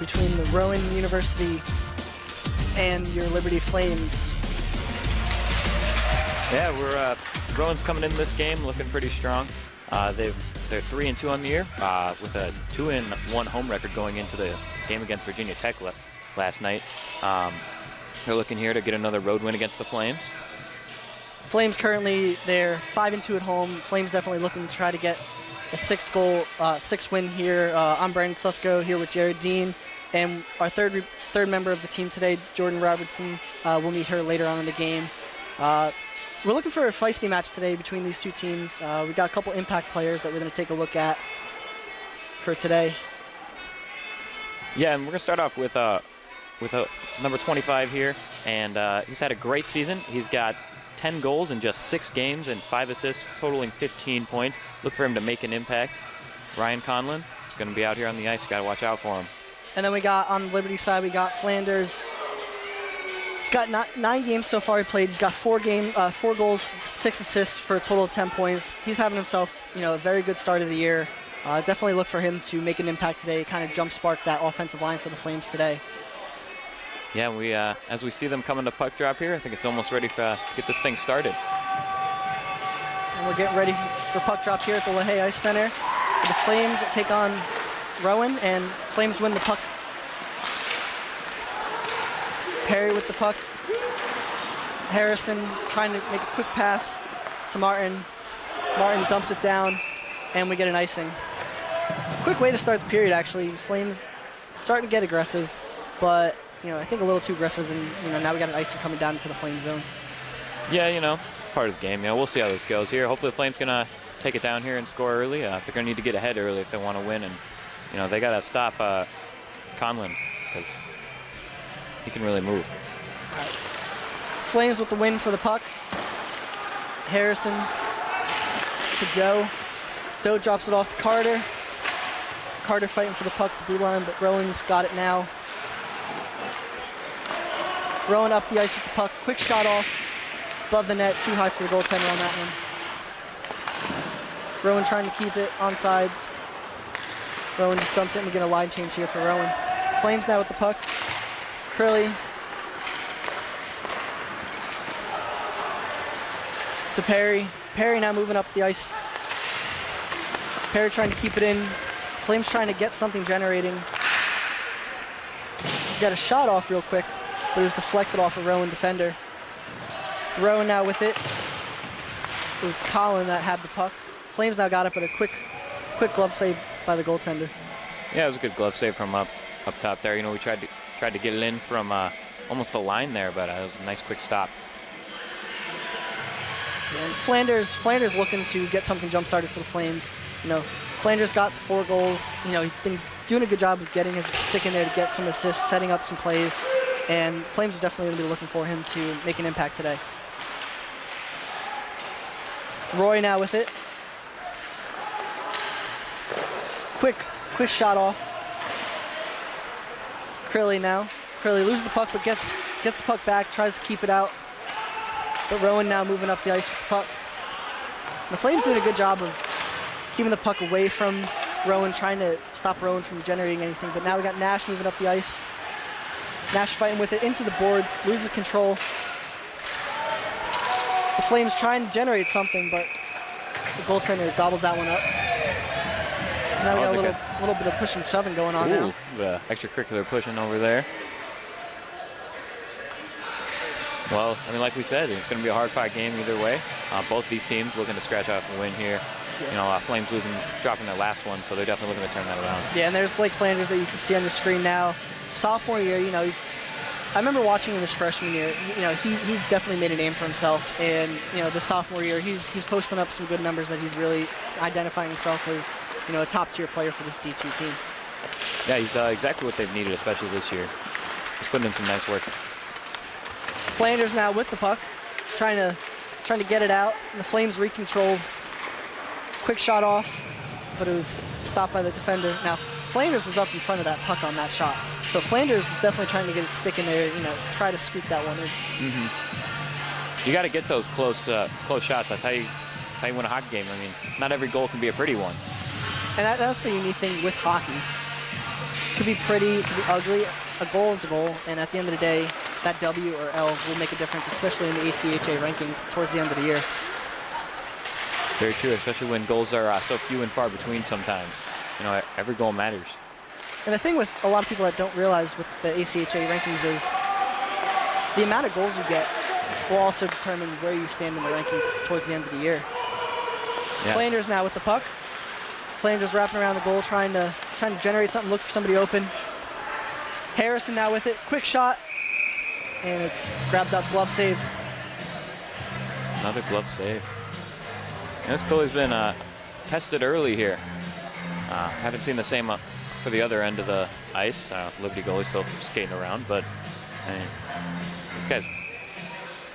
between the Rowan University and your Liberty Flames. Yeah, Rowan's coming into this game looking pretty strong. They're 3-2 on the year with a 2-1 home record going into the game against Virginia Tech last night. They're looking here to get another road win against the Flames. Flames currently, they're 5-2 at home. Flames definitely looking to try to get a 6-win here. I'm Brandon Susko here with Jared Dean, and our third member of the team today, Jordan Robertson. We'll meet her later on in the game. We're looking for a feisty match today between these two teams. We've got a couple impact players that we're going to take a look at for today. Yeah, and we're going to start off with number 25 here, and he's had a great season. He's got 10 goals in just 6 games and 5 assists, totaling 15 points. Look for him to make an impact. Ryan Conlon is going to be out here on the ice. Got to watch out for him. And then we got, on the Liberty side, we got Flanders. He's got 9 games so far he played. He's got 4 goals, 6 assists for a total of 10 points. He's having himself, a very good start of the year. Definitely look for him to make an impact today, kind of jump spark that offensive line for the Flames today. Yeah, we as we see them coming to puck drop here, I think it's almost ready to get this thing started. And we're getting ready for puck drop here at the LaHaye Ice Center. The Flames take on Rowan, and Flames win the puck. Perry with the puck. Harrison trying to make a quick pass to Martin. Martin dumps it down, and we get an icing. Quick way to start the period, actually. Flames starting to get aggressive, but I think a little too aggressive, and now we got an icing coming down into the Flame zone. Yeah, it's part of the game. We'll see how this goes here. Hopefully the Flames gonna take it down here and score early. They're gonna need to get ahead early if they want to win, and they gotta stop Conlon because he can really move. Right. Flames with the win for the puck. Harrison to Doe. Doe drops it off to Carter. Carter fighting for the puck to blue line, but Rowan's got it now. Rowan up the ice with the puck. Quick shot off. Above the net. Too high for the goaltender on that one. Rowan trying to keep it on sides. Rowan just dumps it, and we get a line change here for Rowan. Flames now with the puck. Curley to Perry. Perry now moving up the ice. Perry trying to keep it in. Flames trying to get something generating. Got a shot off real quick, but it was deflected off a Rowan defender. Rowan now with it. It was Colin that had the puck. Flames now got it, but a quick glove save by the goaltender. Yeah, it was a good glove save from up top there. We tried to get it in from almost the line there, but it was a nice quick stop. And Flanders looking to get something jump started for the Flames. Flanders got 4 goals. He's been doing a good job of getting his stick in there to get some assists, setting up some plays, and Flames are definitely going to be looking for him to make an impact today. Roy now with it. Quick shot off. Curley now. Curley loses the puck, but gets the puck back, tries to keep it out. But Rowan now moving up the ice with the puck. The Flames doing a good job of keeping the puck away from Rowan, trying to stop Rowan from generating anything. But now we got Nash moving up the ice. Nash fighting with it into the boards, loses control. The Flames trying to generate something, but the goaltender gobbles that one up. Now we got a little bit of pushing and shoving going on now. The extracurricular pushing over there. Well, like we said, it's going to be a hard-fought game either way. Both these teams looking to scratch off a win here. Yeah. Flames dropping their last one, so they're definitely looking to turn that around. Yeah, and there's Blake Flanders that you can see on the screen now. Sophomore year, I remember watching him his freshman year. He definitely made a name for himself, and the sophomore year, he's posting up some good numbers that he's really identifying himself as a top-tier player for this D2 team. Yeah, he's exactly what they've needed, especially this year. He's putting in some nice work. Flanders now with the puck, trying to get it out, and the Flames recontrol. Quick shot off, but it was stopped by the defender. Now, Flanders was up in front of that puck on that shot, so Flanders was definitely trying to get his stick in there, try to scoop that one in. You got to get those close shots. That's how you win a hockey game. Not every goal can be a pretty one. And that's the unique thing with hockey. could be pretty, it could be ugly. A goal is a goal, and at the end of the day, that W or L will make a difference, especially in the ACHA rankings towards the end of the year. Very true, especially when goals are so few and far between sometimes. You know, every goal matters. And the thing with a lot of people that don't realize with the ACHA rankings is the amount of goals you get will also determine where you stand in the rankings towards the end of the year. Yeah. Flanders now with the puck. Flanders wrapping around the goal, trying to generate something, look for somebody open. Harrison now with it, quick shot, and it's grabbed up, glove save. Another glove save. And this goalie's been tested early here. Haven't seen the same for the other end of the ice. Liberty goalie still skating around, but I mean, this guy's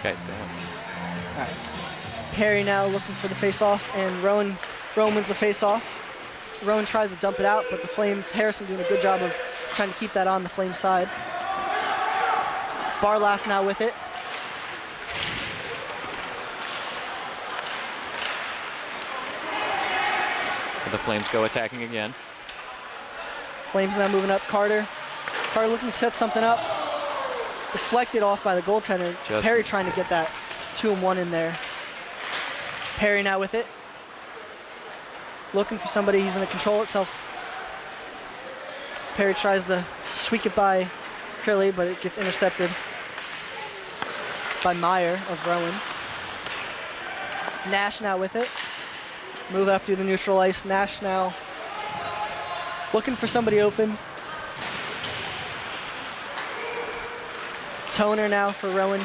going. All right. Perry now looking for the face-off, and Rowan wins the face-off. Rowan tries to dump it out, but the Flames, Harrison doing a good job of trying to keep that on the Flames side. Barlas now with it. The Flames go attacking again. Flames now moving up. Carter looking to set something up. Deflected off by the goaltender. Perry trying to get that 2-1 in there. Perry now with it. Looking for somebody. He's going to control itself. Perry tries to sweep it by Curley, but it gets intercepted by Meyer of Rowan. Nash now with it. Move up through the neutral ice. Nash now looking for somebody open. Toner now for Rowan.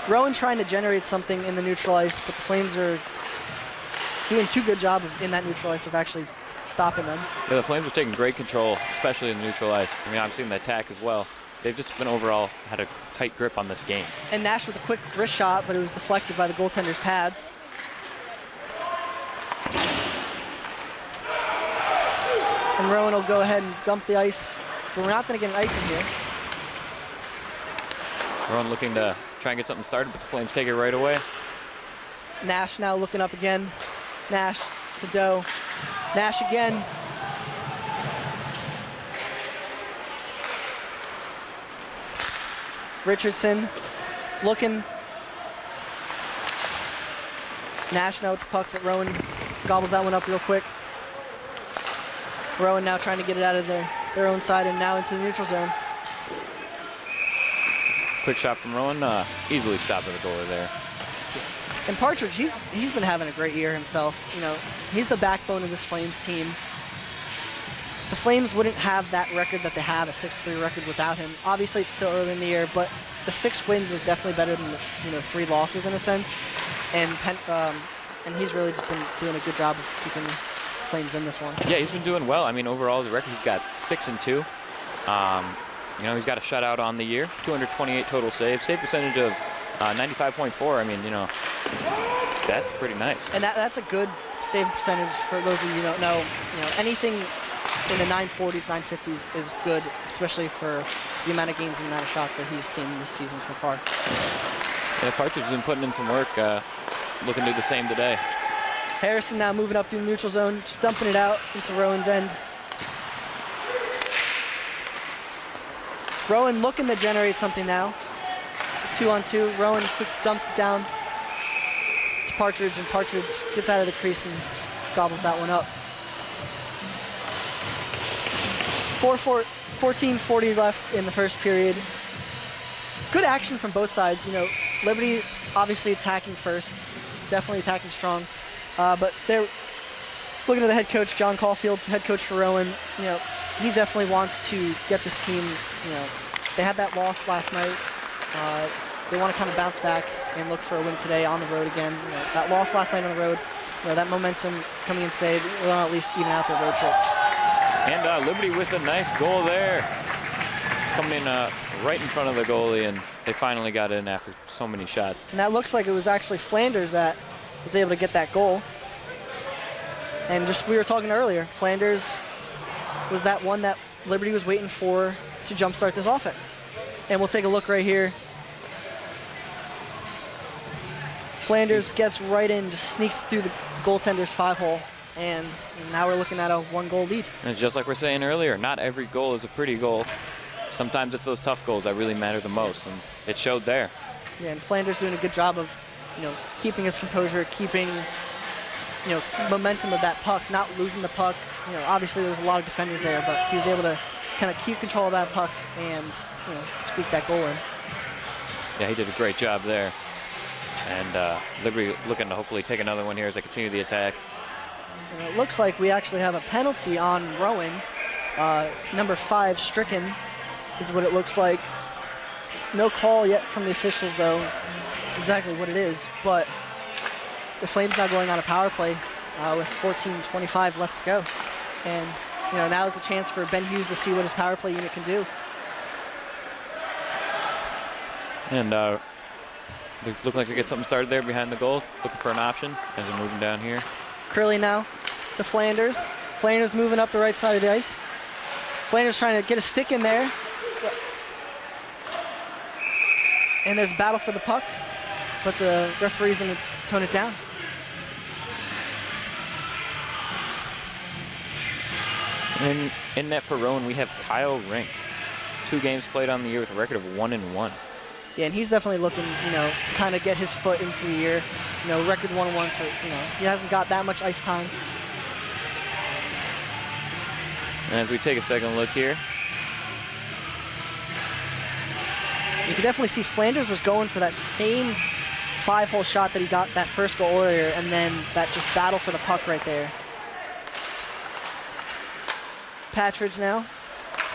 Rowan trying to generate something in the neutral ice, but the Flames are doing too good job in that neutral ice of actually stopping them. Yeah, the Flames are taking great control, especially in the neutral ice. I mean, obviously in the attack as well. They've just been overall had a tight grip on this game. And Nash with a quick wrist shot, but it was deflected by the goaltender's pads. And Rowan will go ahead and dump the ice, but we're not going to get an ice in here. Rowan looking to try and get something started, but the Flames take it right away. Nash now looking up again. Nash to Doe. Nash again. Richardson looking. Nash now with the puck, but Rowan gobbles that one up real quick. Rowan now trying to get it out of their own side and now into the neutral zone. Quick shot from Rowan, easily stopping the goalie there. And Partridge, he's been having a great year himself. You know, he's the backbone of this Flames team. The Flames wouldn't have that record that they have, a 6-3 record, without him. Obviously, it's still early in the year, but the 6 wins is definitely better than the 3 losses in a sense. And he's really just been doing a good job of keeping Flames in this one. Yeah, he's been doing well. I mean, overall, the record, he's got 6-2. You know, he's got a shutout on the year, 228 total saves, save percentage of 95.4. I mean, you know, that's pretty nice. And that's a good save percentage for those of you who don't know. You know, anything in the 940s, 950s is good, especially for the amount of games and the amount of shots that he's seen this season so far. Yeah, Partridge has been putting in some work, looking to do the same today. Harrison now moving up through the neutral zone, just dumping it out into Rowan's end. Rowan looking to generate something now. 2-on-2. Rowan quick dumps it down to Partridge, and Partridge gets out of the crease and gobbles that one up. 14:40 left in the first period. Good action from both sides. You know, Liberty obviously attacking first, definitely attacking strong. But they're looking at the head coach, John Caulfield, head coach for Rowan. You know, he definitely wants to get this team. You know, they had that loss last night. They want to kind of bounce back and look for a win today on the road again. You know, that loss last night on the road, you know, that momentum coming in today, they want to at least even out their road trip. And Liberty with a nice goal there. Coming in right in front of the goalie, and they finally got in after so many shots. And that looks like it was actually Flanders that was able to get that goal. And just, we were talking earlier, Flanders was that one that Liberty was waiting for to jumpstart this offense. And we'll take a look right here. Flanders gets right in, just sneaks through the goaltender's 5-hole. and now we're looking at a 1-goal lead. And it's just like we're saying earlier, not every goal is a pretty goal. Sometimes it's those tough goals that really matter the most, and it showed there. Yeah, and Flanders doing a good job of, keeping his composure, keeping, momentum of that puck, not losing the puck. Obviously there was a lot of defenders there, but he was able to kind of keep control of that puck and, squeak that goal in. Yeah, he did a great job there. And Liberty looking to hopefully take another one here as they continue the attack. And it looks like we actually have a penalty on Rowan. Number 5, Stricken, is what it looks like. No call yet from the officials, though, exactly what it is. But the Flames now going on a power play with 14:25 left to go. And, now is a chance for Ben Hughes to see what his power play unit can do. And they look like they get something started there behind the goal. Looking for an option as they're moving down here. Curley now to Flanders. Flanders moving up the right side of the ice. Flanders trying to get a stick in there. And there's a battle for the puck, but the referee's going to tone it down. And in net for Rowan, we have Kyle Rink. 2 games played on the year with a record of 1-1. Yeah, and he's definitely looking, to kind of get his foot into the year. Record 1-1, so, he hasn't got that much ice time. And as we take a second look here, you can definitely see Flanders was going for that same 5-hole shot that he got that first goal earlier, and then that just battle for the puck right there. Patridge now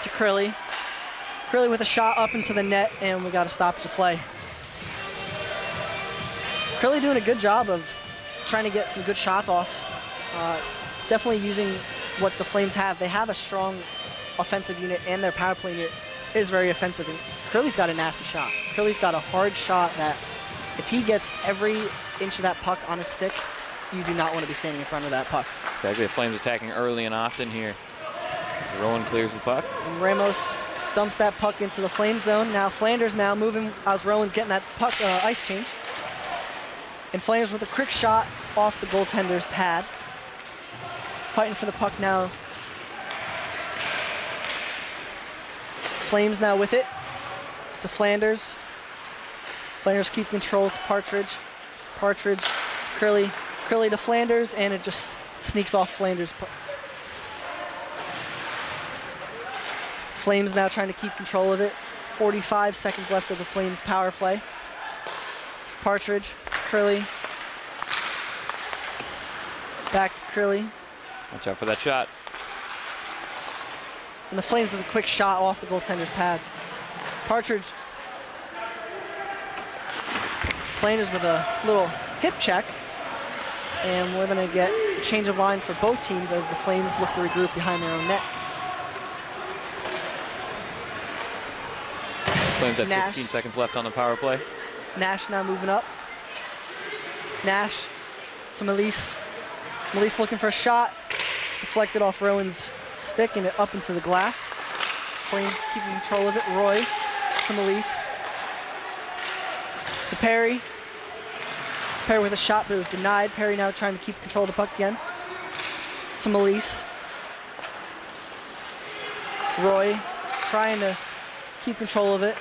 to Curley. Curley with a shot up into the net, and we got a stoppage of play. Curley doing a good job of trying to get some good shots off. Definitely using what the Flames have. They have a strong offensive unit, and their power play unit is very offensive. And Curley's got a nasty shot. Curley's got a hard shot that if he gets every inch of that puck on his stick, you do not want to be standing in front of that puck. exactly, the Flames attacking early and often here. As Rowan clears the puck. And Ramos dumps that puck into the Flame zone. Now Flanders now moving as Rowan's getting that puck ice change. And Flanders with a quick shot off the goaltender's pad. Fighting for the puck now. Flames now with it to Flanders. Flanders keep control to Partridge. Partridge to Curley. Curley to Flanders, and it just sneaks off Flanders. Flames now trying to keep control of it. 45 seconds left of the Flames power play. Partridge, Curley. Back to Curley. Watch out for that shot. And the Flames with a quick shot off the goaltender's pad. Partridge. Flanders with a little hip check. And we're going to get a change of line for both teams as the Flames look to regroup behind their own net. Flames have Nash. 15 seconds left on the power play. Nash now moving up. Nash to Melise. Melise looking for a shot. Deflected off Rowan's stick and it up into the glass. Flames keeping control of it. Roy to Melise. To Perry. Perry with a shot, but it was denied. Perry now trying to keep control of the puck again. To Melise. Roy trying to keep control of it.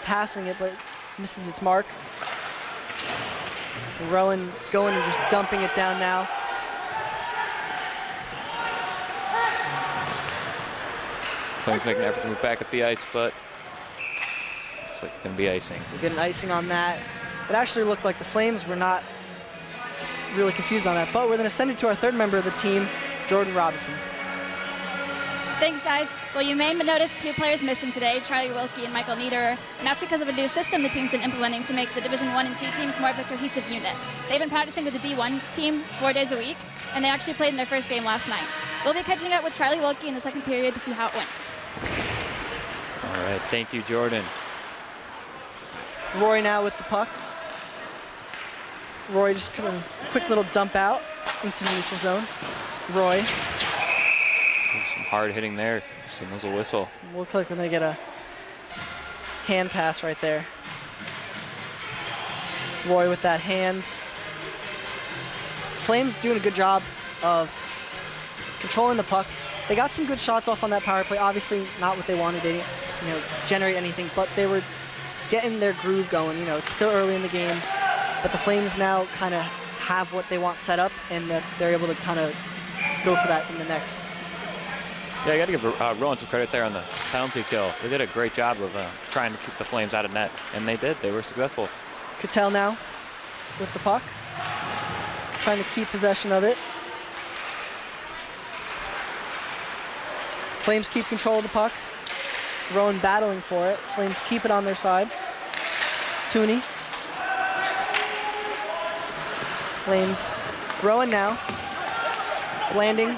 Passing it, but misses its mark. Rowan going and just dumping it down now. Flames making an effort to move back up the ice, but looks like it's going to be icing. We get an icing on that. It actually looked like the Flames were not really confused on that, but we're going to send it to our third member of the team, Jordan Robinson. Thanks, guys. Well, you may notice 2 players missing today, Charlie Wilkie and Michael Niederer, and that's because of a new system the team's been implementing to make the Division I and II teams more of a cohesive unit. They've been practicing with the D1 team 4 days a week, and they actually played in their first game last night. We'll be catching up with Charlie Wilkie in the second period to see how it went. All right, thank you, Jordan. Roy now with the puck. Roy just kind of quick little dump out into the neutral zone. Roy. Some hard hitting there. Signals a whistle. Looks like we're going to get a hand pass right there. Roy with that hand. Flames doing a good job of controlling the puck. They got some good shots off on that power play. Obviously, not what they wanted. They didn't, generate anything, but they were getting their groove going. It's still early in the game, but the Flames now kind of have what they want set up, and that they're able to kind of go for that in the next. Yeah, I got to give Rowan some credit there on the penalty kill. They did a great job of trying to keep the Flames out of net, and they did. They were successful. Cattell now with the puck, trying to keep possession of it. Flames keep control of the puck. Rowan battling for it. Flames keep it on their side. Tooney. Flames. Rowan now. Landing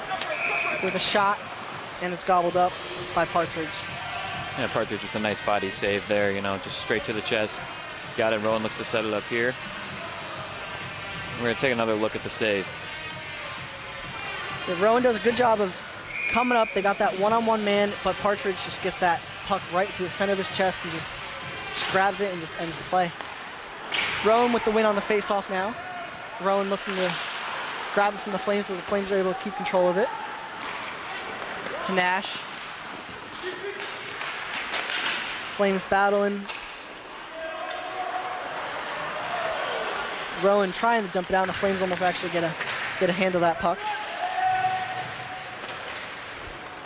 with a shot, and it's gobbled up by Partridge. Yeah, Partridge with a nice body save there, just straight to the chest. Got it. Rowan looks to set it up here. We're going to take another look at the save. Yeah, Rowan does a good job of coming up. They got that one-on-one man, but Partridge just gets that puck right to the center of his chest and just grabs it and just ends the play. Rowan with the win on the face-off now. Rowan looking to grab it from the Flames, so the Flames are able to keep control of it. To Nash. Flames battling. Rowan trying to dump it down. The Flames almost actually get a handle of that puck.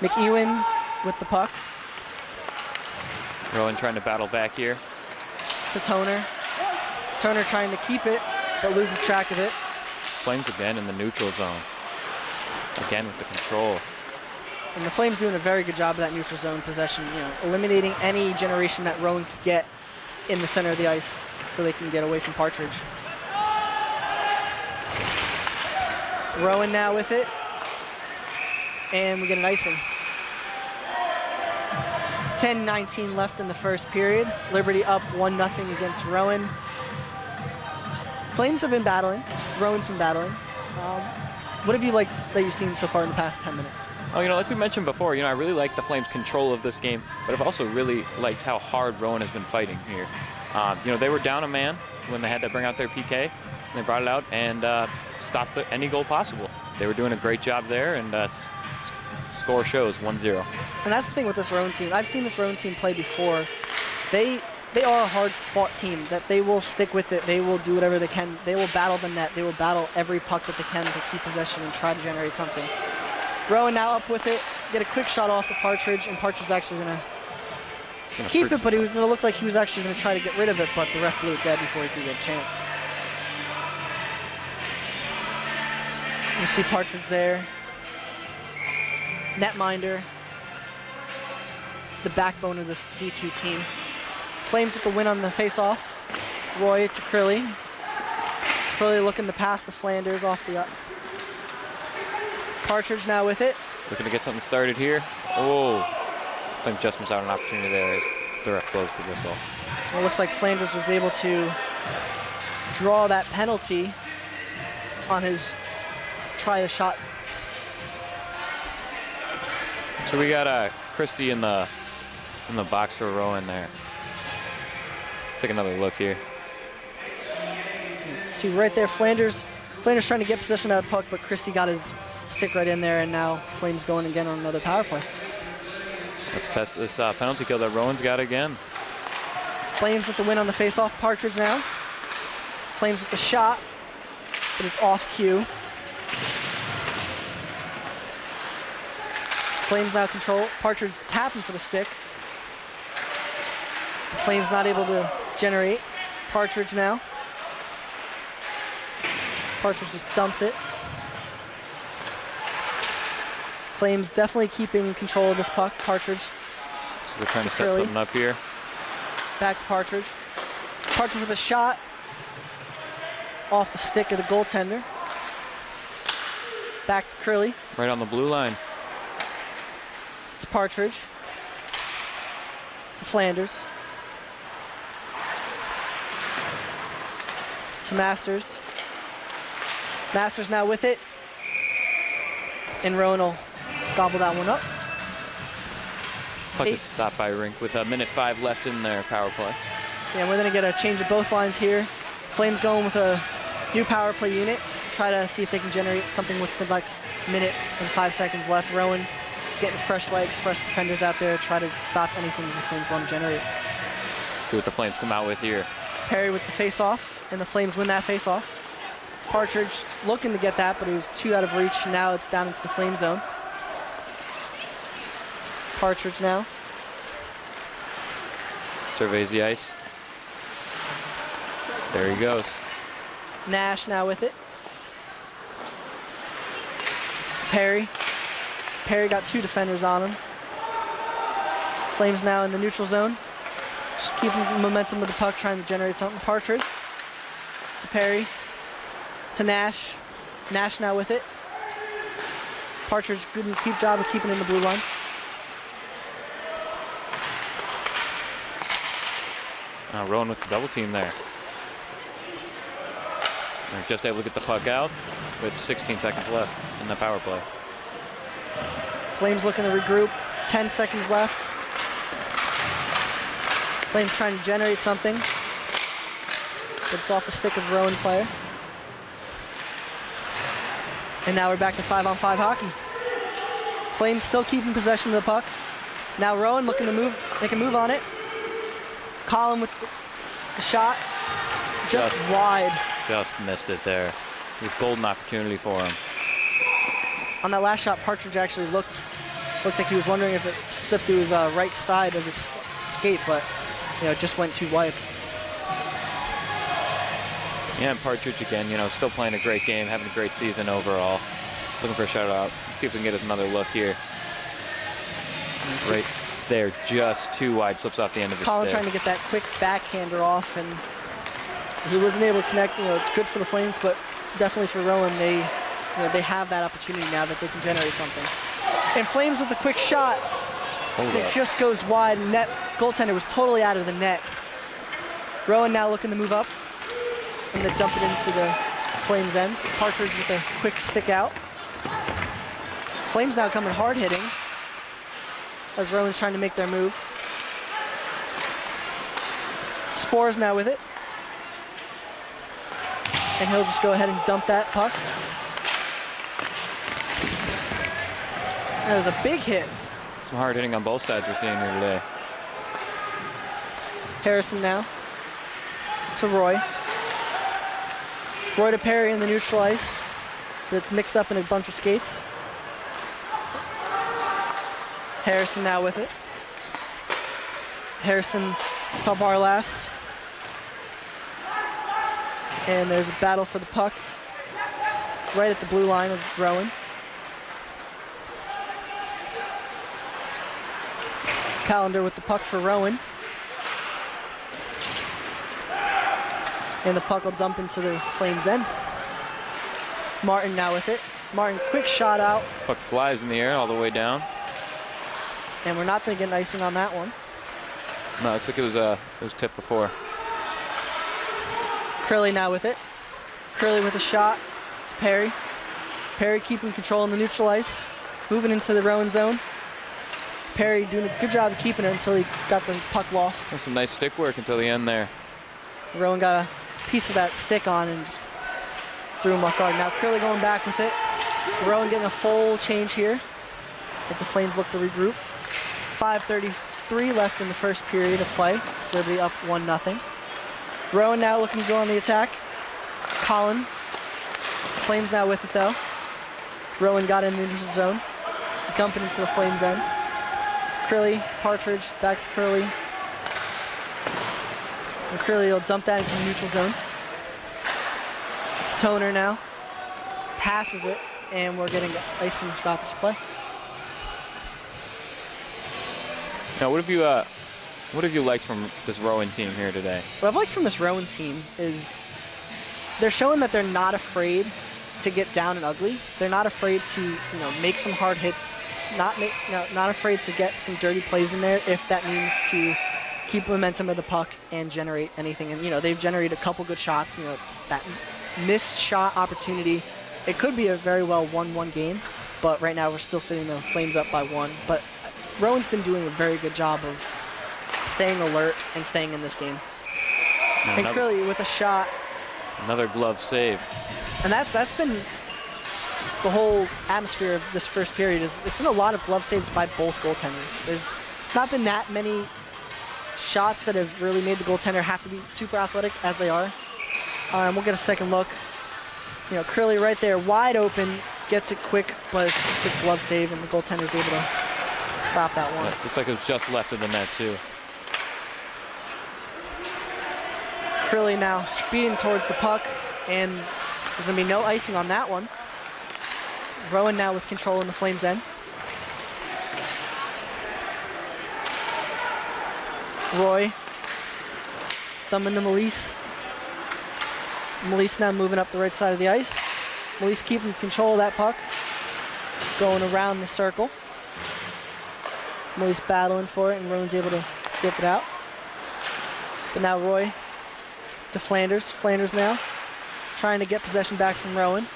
McEwen with the puck. Rowan trying to battle back here. To Toner. Toner trying to keep it, but loses track of it. Flames again in the neutral zone. Again with the control. And the Flames doing a very good job of that neutral zone possession, eliminating any generation that Rowan could get in the center of the ice so they can get away from Partridge. Rowan now with it. And we get an icing. 10-19 left in the first period. Liberty up 1-0 against Rowan. Flames have been battling. Rowan's been battling. What have you liked that you've seen so far in the past 10 minutes? Oh, like we mentioned before, I really like the Flames' control of this game, but I've also really liked how hard Rowan has been fighting here. They were down a man when they had to bring out their PK, and they brought it out and stopped any goal possible. They were doing a great job there, and score shows 1-0. And that's the thing with this Rowan team. I've seen this Rowan team play before. They are a hard-fought team, that they will stick with it. They will do whatever they can. They will battle the net. They will battle every puck that they can to keep possession and try to generate something. Rowan now up with it. Get a quick shot off the Partridge, and Partridge is actually going to keep it, but it looked like he was actually going to try to get rid of it, but the ref blew it dead before he could get a chance. You see Partridge there. Netminder, the backbone of this D2 team. Flames with the win on the face-off. Roy to Crilly. Crilly looking to pass the Flanders off the up. Partridge now with it. Looking to get something started here. Oh, Flames just missed out on an opportunity there as the ref blows the whistle. Well, it looks like Flanders was able to draw that penalty on his try the shot. So we got Christie in the box for Rowan there. Take another look here. See right there, Flanders trying to get possession of that puck, but Christie got his stick right in there, and now Flames going again on another power play. Let's test this penalty kill that Rowan's got again. Flames with the win on the face-off. Partridge now. Flames with the shot, but it's off cue. Flames now control. Partridge tapping for the stick. Flames not able to generate. Partridge now. Partridge just dumps it. Flames definitely keeping control of this puck. Partridge. So they're trying to set something up here. Back to Partridge. Partridge with a shot off the stick of the goaltender. Back to Curley. Right on the blue line. To Partridge. To Flanders. To Masters. Masters now with it. And Rowan will gobble that one up. Puck is stopped by Rink with 1:05 left in their power play. Yeah, we're going to get a change of both lines here. Flames going with a new power play unit, try to see if they can generate something with the next minute and 5 seconds left. Rowan getting fresh legs, fresh defenders out there, try to stop anything the Flames want to generate. See what the Flames come out with here. Perry with the face-off, and the Flames win that face-off. Partridge looking to get that, but it was 2 out of reach. Now it's down into the Flame zone. Partridge now. Surveys the ice. There he goes. Nash now with it. Perry. Perry got 2 defenders on him. Flames now in the neutral zone. Just keeping momentum with the puck, trying to generate something. Partridge to Perry to Nash. Nash now with it. Partridge good keep job of keeping in the blue line. Rowan with the double team there. They're just able to get the puck out with 16 seconds left in the power play. Flames looking to regroup. 10 seconds left. Flames trying to generate something. But it's off the stick of Rowan player. And now we're back to 5-on-5 hockey. Flames still keeping possession of the puck. Now Rowan looking to make a move on it. Colin with the shot. Just wide. Just missed it there. A golden opportunity for him. On that last shot, Partridge actually looked like he was wondering if it slipped through his right side of his skate, but it just went too wide. Yeah, and Partridge again, still playing a great game, having a great season overall. Looking for a shutout. Let's see if we can get another look here. Right there, just too wide, slips off the end of his Colin stick. trying to get that quick backhander off, and he wasn't able to connect. It's good for the Flames, but definitely for Rowan, they have that opportunity now that they can generate something. And Flames with a quick shot. It just goes wide. Net goaltender was totally out of the net. Rowan now looking to move up and then dump it into the Flames end. Partridge with a quick stick out. Flames now coming hard hitting as Rowan's trying to make their move. Spores now with it. And he'll just go ahead and dump that puck. That was a big hit. Some hard hitting on both sides we're seeing here today. Harrison now to Roy. Roy to Perry in the neutral ice. That's mixed up in a bunch of skates. Harrison now with it. Harrison to Barlas. And there's a battle for the puck right at the blue line of Rowan. Callender with the puck for Rowan. And the puck will dump into the Flames end. Martin now with it. Martin, quick shot out. Puck flies in the air all the way down. And we're not going to get an icing on that one. No, it looks like it was tipped before. Curley now with it. Curley with a shot to Perry. Perry keeping control in the neutral ice. Moving into the Rowan zone. Perry doing a good job of keeping it until he got the puck lost. There's some nice stick work until the end there. Rowan got a piece of that stick on and just threw him off guard. Now Curley going back with it. Rowan getting a full change here as the Flames look to regroup. 5:33 left in the first period of play. Liberty up 1-0. Rowan now looking to go on the attack. Colin. Flames now with it though. Rowan got in the neutral zone. Dumping into the Flames end. Curley, Partridge, back to Curley. And Curley will dump that into the neutral zone. Toner now. Passes it, and we're getting icing stoppage play. Now, what have you liked from this Rowan team here today? What I've liked from this Rowan team is they're showing that they're not afraid to get down and ugly. They're not afraid to make some hard hits. Not afraid to get some dirty plays in there if that means to keep momentum of the puck and generate anything. And they've generated a couple good shots. That missed shot opportunity. It could be a very well 1-1 game, but right now we're still sitting the Flames up by 1. But Rowan's been doing a very good job of staying alert and staying in this game. And Curley with a shot. Another glove save. And that's been the whole atmosphere of this first period. It's been a lot of glove saves by both goaltenders. There's not been that many shots that have really made the goaltender have to be super athletic as they are. We'll get a second look. You know, Curly right there, wide open, gets it quick, but it's just a glove save, and the goaltender's able to stop that one. Yeah, looks like it was just left of the net, too. Curly now speeding towards the puck, and there's going to be no icing on that one. Rowan now with control in the Flames' end. Roy thumbing to Melise. Melise now moving up the right side of the ice. Melise keeping control of that puck. Going around the circle. Melise battling for it, and Rowan's able to dip it out. But now Roy to Flanders. Flanders now trying to get possession back from Rowan.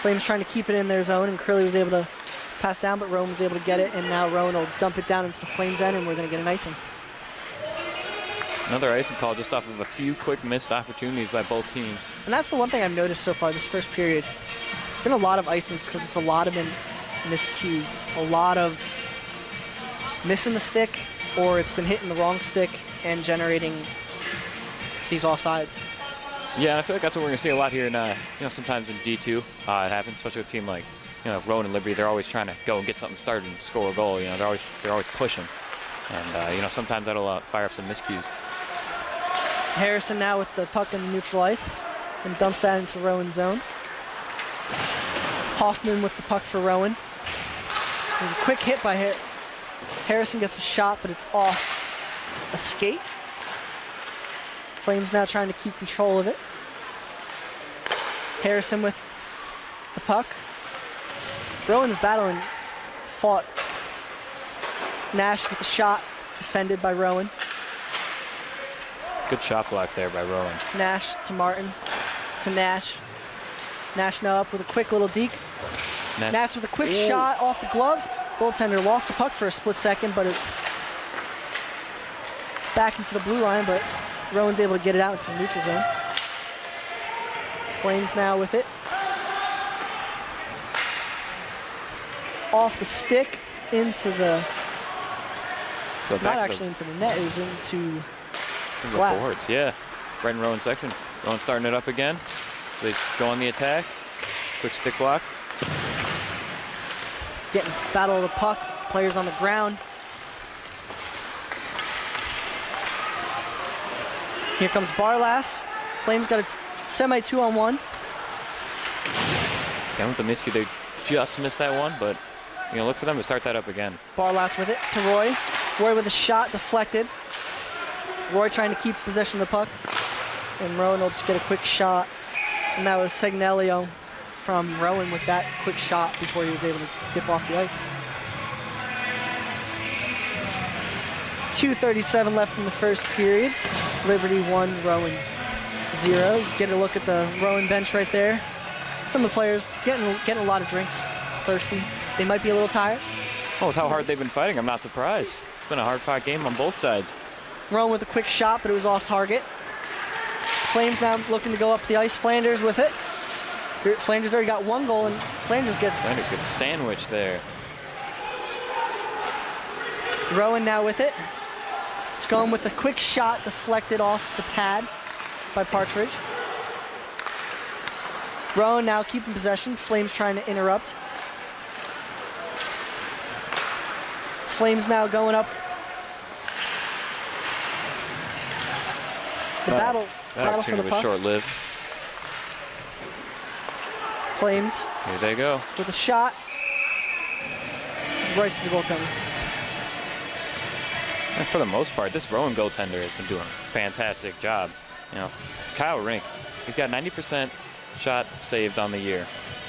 Flames trying to keep it in their zone, and Curly was able to pass down, but Rowan was able to get it, and now Rowan will dump it down into the Flames' end, and we're going to get an icing. Another icing call just off of a few quick missed opportunities by both teams. And that's the one thing I've noticed so far this first period. There's been a lot of icings because it's a lot of miscues. A lot of missing the stick, or it's been hitting the wrong stick and generating these offsides. Yeah, I feel like that's what we're going to see a lot here. Sometimes in D2, it happens, especially with a team like, Rowan and Liberty. They're always trying to go and get something started and score a goal. They're always pushing, and sometimes that'll fire up some miscues. Harrison now with the puck in the neutral ice and dumps that into Rowan's zone. Hoffman with the puck for Rowan. There's a quick hit by Harrison, gets the shot, but it's off a skate. Flames now trying to keep control of it. Harrison with the puck. Rowan's battling, fought. Nash with the shot, defended by Rowan. Good shot block there by Rowan. Nash to Martin, to Nash. Nash now up with a quick little deke. Nash with a quick shot off the glove. Goaltender lost the puck for a split second, but it's back into the blue line, but Rowan's able to get it out into the neutral zone. Flames now with it. Off the stick into the, not actually into the net, it was into glass. Boards, yeah. Right in Rowan's section. Rowan starting it up again. So they go on the attack. Quick stick block. Getting battle of the puck. Players on the ground. Here comes Barlas. Flames got a semi 2-on-1. Again with the miscue, they just missed that one, but look for them to start that up again. Barlas with it to Roy. Roy with a shot deflected. Roy trying to keep possession of the puck. And Rowan will just get a quick shot. And that was Segnelio from Rowan with that quick shot before he was able to dip off the ice. 2:37 left in the first period. Liberty 1, Rowan 0. Get a look at the Rowan bench right there. Some of the players getting a lot of drinks, thirsty. They might be a little tired. Oh, with how hard they've been fighting, I'm not surprised. It's been a hard-fought game on both sides. Rowan with a quick shot, but it was off target. Flames now looking to go up the ice. Flanders with it. Flanders already got one goal, and Flanders gets sandwiched there. Rowan now with it. Scone with a quick shot deflected off the pad by Partridge. Rowan now keeping possession. Flames trying to interrupt. Flames now going up. The battle for the opportunity was puck. short-lived. Flames. Here they go. With a shot. Right to the goaltender. And for the most part, this Rowan goaltender has been doing a fantastic job. Kyle Rink, he's got 90% shot saved on the year.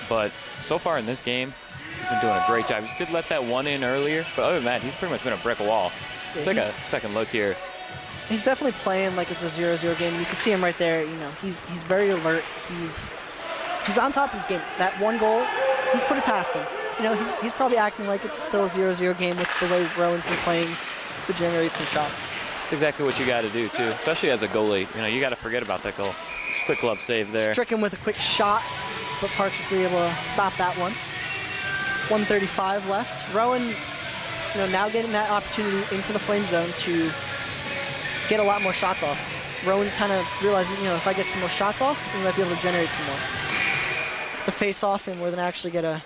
But so far in this game, he's been doing a great job. He did let that one in earlier, but other than that, he's pretty much been a brick wall. Yeah, take a second look here. He's definitely playing like it's a 0-0 game. You can see him right there. He's very alert. He's on top of his game. That one goal, he's put it past him. He's probably acting like it's still a 0-0 game with the way Rowan's been playing to generate some shots. It's exactly what you got to do too, especially as a goalie. You got to forget about that goal. Quick glove save there. Stricken with a quick shot but Partridge is able to stop that one. 1:35 left. Rowan, now getting that opportunity into the flame zone to get a lot more shots off. Rowan's kind of realizing, if I get some more shots off, we might be able to generate some more. The face-off, and we're going to actually get a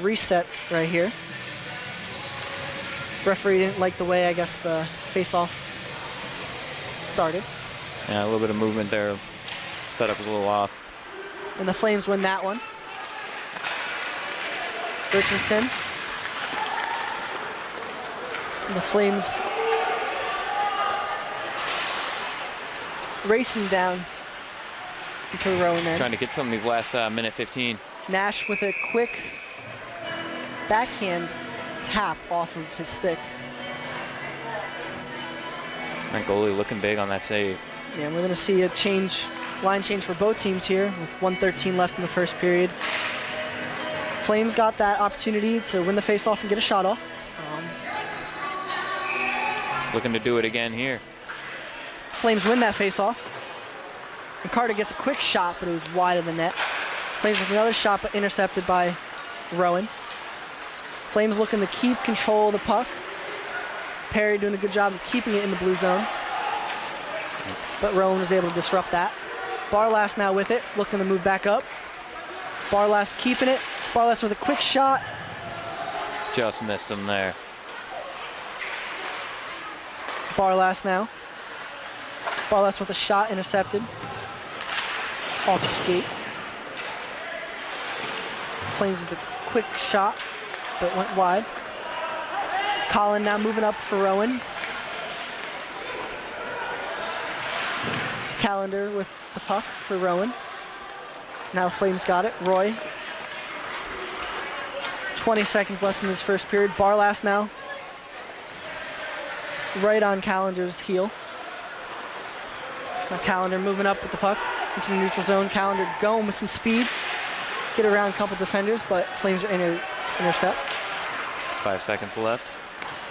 reset right here. Referee didn't like the way, I guess, the face-off started. Yeah, a little bit of movement there. Setup was a little off. And the Flames win that one. Richardson. And the Flames racing down into the Rowan end. Trying to get some of these last minute 15. Nash with a quick backhand tap off of his stick. That goalie looking big on that save. Yeah, we're going to see a line change for both teams here with 1:13 left in the first period. Flames got that opportunity to win the face-off and get a shot off. Looking to do it again here. Flames win that face-off. And Carter gets a quick shot, but it was wide of the net. Flames with another shot, but intercepted by Rowan. Flames looking to keep control of the puck. Perry doing a good job of keeping it in the blue zone. But Rowan was able to disrupt that. Barlass now with it, looking to move back up. Barlass keeping it. Barlass with a quick shot. Just missed him there. Barlass now. Barlass with a shot intercepted. Off the skate. Flames with a quick shot, but went wide. Colin now moving up for Rowan. Calendar with the puck for Rowan. Now Flames got it. Roy. 20 seconds left in this first period. Barlass now. Right on Calendar's heel. Now Calendar moving up with the puck into the neutral zone. Calendar going with some speed. Get around a couple defenders, but Flames are intercept. 5 seconds left.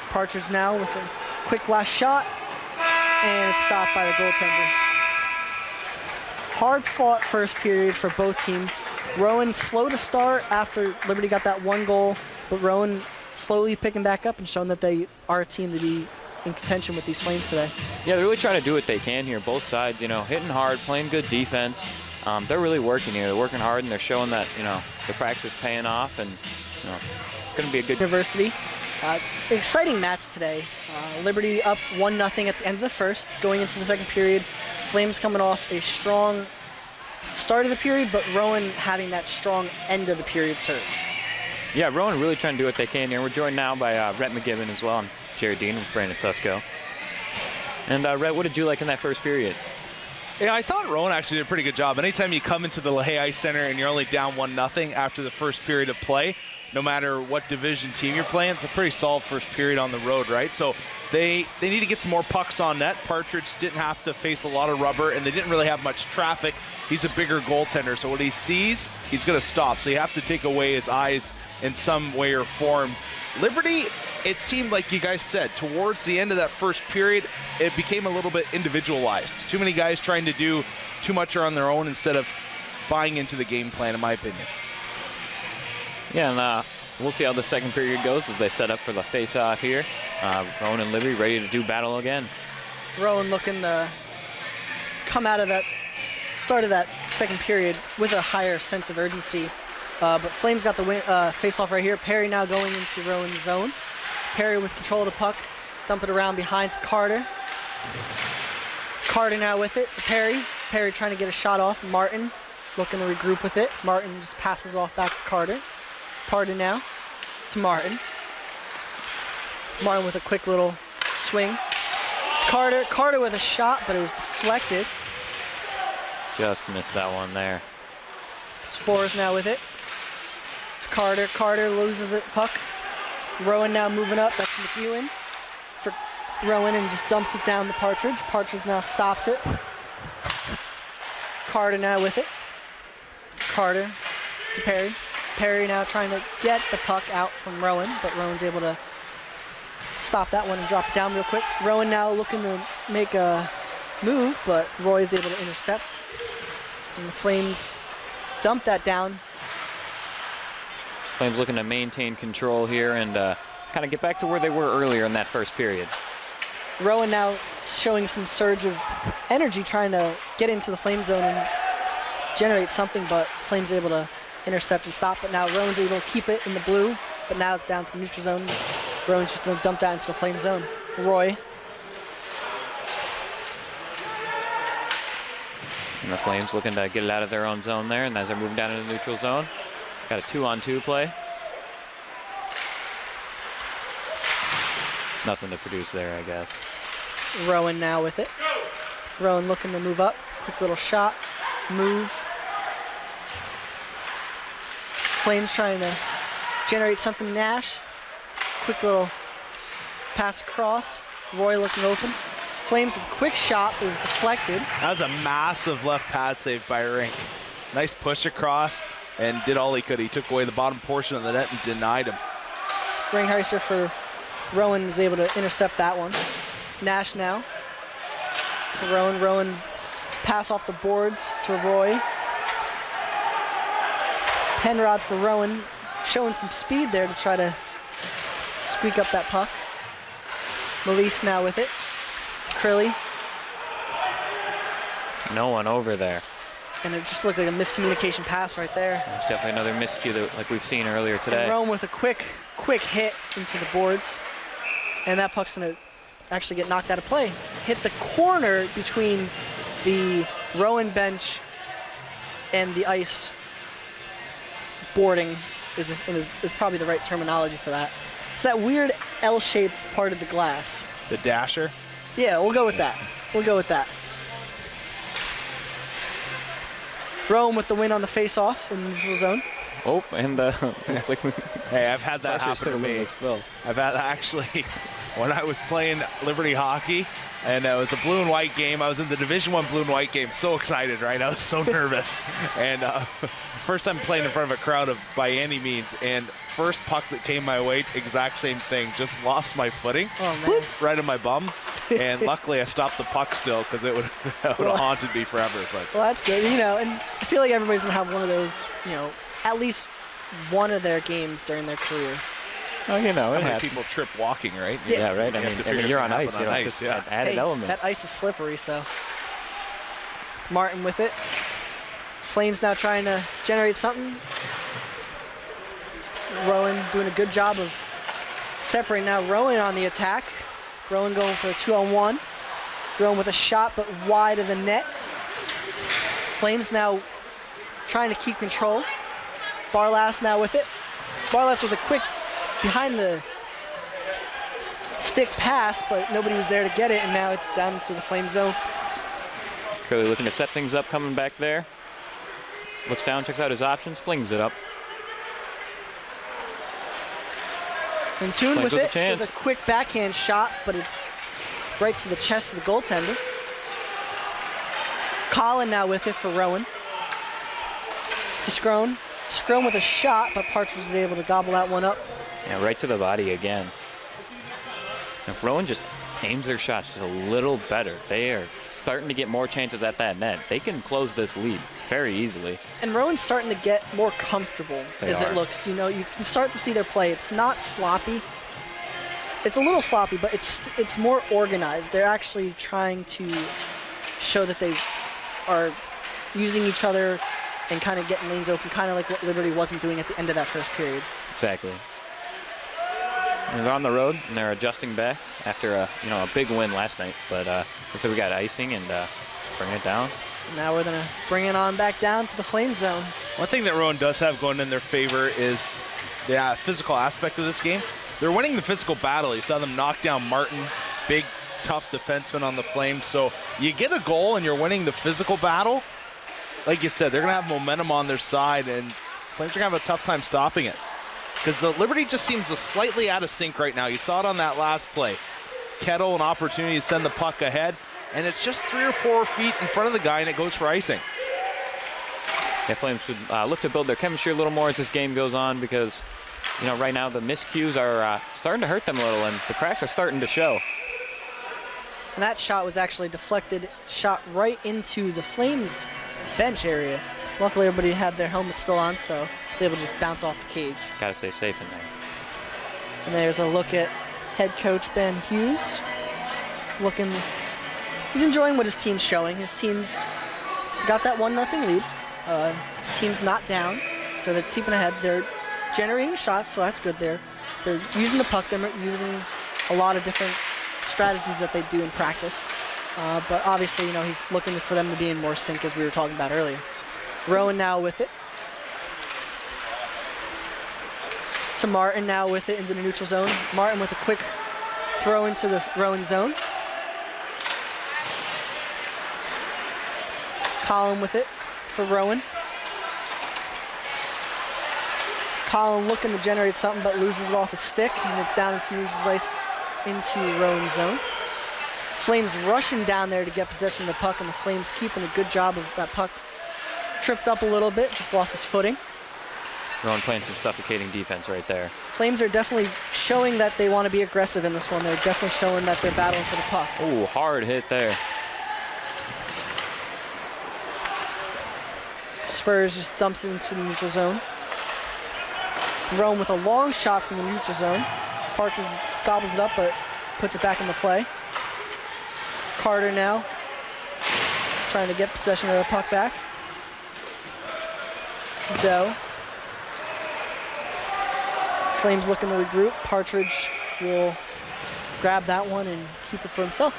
Partridge now with a quick last shot, and it's stopped by the goaltender. Hard fought first period for both teams. Rowan slow to start after Liberty got that one goal, but Rowan slowly picking back up and showing that they are a team to be in contention with these Flames today. Yeah, they're really trying to do what they can here, both sides, hitting hard, playing good defense. They're really working here. They're working hard, and they're showing that, the practice is paying off, and, it's going to be a good... University. Exciting match today. Liberty up 1-0 at the end of the first, going into the second period. Flames coming off a strong start of the period, but Rowan having that strong end of the period surge. Yeah, Rowan really trying to do what they can here. We're joined now by Rhett McGibbon as well. I'm Jerry Dean with Brandon Susko. And Rhett, what did you like in that first period? Yeah, I thought Rowan actually did a pretty good job. Anytime you come into the LaHaye Ice Center and you're only down 1-0 after the first period of play, no matter what division team you're playing, it's a pretty solid first period on the road, right? So they need to get some more pucks on net. Partridge didn't have to face a lot of rubber, and they didn't really have much traffic. He's a bigger goaltender, so what he sees, he's going to stop. So you have to take away his eyes in some way or form. Liberty, it seemed like you guys said, towards the end of that first period, it became a little bit individualized. Too many guys trying to do too much on their own instead of buying into the game plan, in my opinion. Yeah, and we'll see how the second period goes as they set up for the face-off here. Rowan and Liberty ready to do battle again. Rowan looking to come out of that start of that second period with a higher sense of urgency. But Flames got the face-off right here. Perry now going into Rowan's zone. Perry with control of the puck. Dump it around behind to Carter. Carter now with it to Perry. Perry trying to get a shot off. Martin looking to regroup with it. Martin just passes it off back to Carter. Carter now to Martin. Martin with a quick little swing. It's Carter. Carter with a shot, but it was deflected. Just missed that one there. Spores now with it. It's Carter. Carter loses the puck. Rowan now moving up. That's McEwen for Rowan and just dumps it down to Partridge. Partridge now stops it. Carter now with it. Carter to Perry. Perry now trying to get the puck out from Rowan, but Rowan's able to stop that one and drop it down real quick. Rowan now looking to make a move, but Roy is able to intercept. And the Flames dump that down Flames looking to maintain control here and kind of get back to where they were earlier in that first period. Rowan now showing some surge of energy, trying to get into the Flame zone and generate something, but Flames able to intercept and stop. But now Rowan's able to keep it in the blue, but now it's down to neutral zone. Rowan's just gonna dump that into the Flame zone. Roy. And the Flames looking to get it out of their own zone there, and as they're moving down into the neutral zone, got a 2-on-2 play. Nothing to produce there, I guess. Rowan now with it. Rowan looking to move up. Quick little shot, move. Flames trying to generate something. Nash. Quick little pass across. Roy looking open. Flames with a quick shot, but it was deflected. That was a massive left pad save by Rink. Nice push across and did all he could. He took away the bottom portion of the net and denied him. Ringheiser for Rowan was able to intercept that one. Nash now. Rowan pass off the boards to Roy. Penrod for Rowan, showing some speed there to try to squeak up that puck. Melise now with it. To Crilly. No one over there. And it just looked like a miscommunication pass right there. There's definitely another miscue that, like we've seen earlier today. And Rowan with a quick hit into the boards. And that puck's gonna actually get knocked out of play. Hit the corner between the Rowan bench and the ice. Boarding is probably the right terminology for that. It's that weird L-shaped part of the glass. The dasher? Yeah, we'll go with that. We'll go with that. Rowan with the win on the face-off in the neutral zone. Oh, and looks like Hey, I've had that happen to me. I've had actually, when I was playing Liberty hockey, and it was a blue and white game. I was in the Division I blue and white game. So excited, right? I was so nervous. And first time playing in front of a crowd by any means. And first puck that came my way, exact same thing. Just lost my footing. Oh, man. Right on my bum. And luckily I stopped the puck still because it would have haunted me forever. But well, that's good. And I feel like everybody's going to have one of those, at least one of their games during their career. Oh, it how many happens. people trip walking, right? Yeah, right. I mean, you're on ice. On ice, just yeah. an added element. That ice is slippery, so. Martin with it. Flames now trying to generate something. Rowan doing a good job of separating. Now Rowan on the attack. Rowan going for a 2-on-1. Rowan with a shot, but wide of the net. Flames now trying to keep control. Barlass now with it. Barlass with a quick behind the stick pass, but nobody was there to get it, and now it's down to the Flame zone. Curly looking to set things up, coming back there. Looks down, checks out his options, flings it up. In tune Flames with with a it, chance. with a quick backhand shot, but it's right to the chest of the goaltender. Colin now with it for Rowan. To Scrone. Scrone with a shot, but Partridge is able to gobble that one up. Yeah, right to the body again. If Rowan just aims their shots just a little better, they are starting to get more chances at that net. They can close this lead very easily. And Rowan's starting to get more comfortable as it looks. You can start to see their play. It's not sloppy. It's a little sloppy, but it's more organized. They're actually trying to show that they are using each other and kind of getting lanes open, kind of like what Liberty wasn't doing at the end of that first period. Exactly. And they're on the road and they're adjusting back after a big win last night. But so we got icing and bring it down. Now we're gonna bring it on back down to the Flame zone. one thing that Rowan does have going in their favor is the physical aspect of this game. They're winning the physical battle. You saw them knock down Martin, big, tough defenseman on the Flames. So you get a goal and you're winning the physical battle. Like you said, they're going to have momentum on their side, and Flames are going to have a tough time stopping it. Because the Liberty just seems slightly out of sync right now. You saw it on that last play. Kettle, an opportunity to send the puck ahead, and it's just 3 or 4 feet in front of the guy, and it goes for icing. Yeah, Flames should look to build their chemistry a little more as this game goes on because, right now the miscues are starting to hurt them a little, and the cracks are starting to show. And that shot was actually deflected, shot right into the Flames bench area. Luckily, everybody had their helmets still on, so was able to just bounce off the cage. Got to stay safe in there. And there's a look at head coach Ben Hughes. He's enjoying what his team's showing. His team's got that 1-0 lead. His team's not down, so they're keeping ahead. They're generating shots, so that's good. They're using the puck. They're using a lot of different strategies that they do in practice. But obviously, he's looking for them to be in more sync, as we were talking about earlier. Rowan now with it. To Martin now with it into the neutral zone. Martin with a quick throw into the Rowan zone. Colin with it for Rowan. Colin looking to generate something, but loses it off his stick, and it's down into neutral ice into Rowan zone. Flames rushing down there to get possession of the puck, and the Flames keeping a good job of that puck. Tripped up a little bit, just lost his footing. Rowan playing some suffocating defense right there. Flames are definitely showing that they want to be aggressive in this one. They're definitely showing that they're battling for the puck. Oh, hard hit there. Spurs just dumps it into the neutral zone. Rowan with a long shot from the neutral zone. Parker gobbles it up, but puts it back into play. Carter now trying to get possession of the puck back. Doe. Flames looking to regroup. Partridge will grab that one and keep it for himself.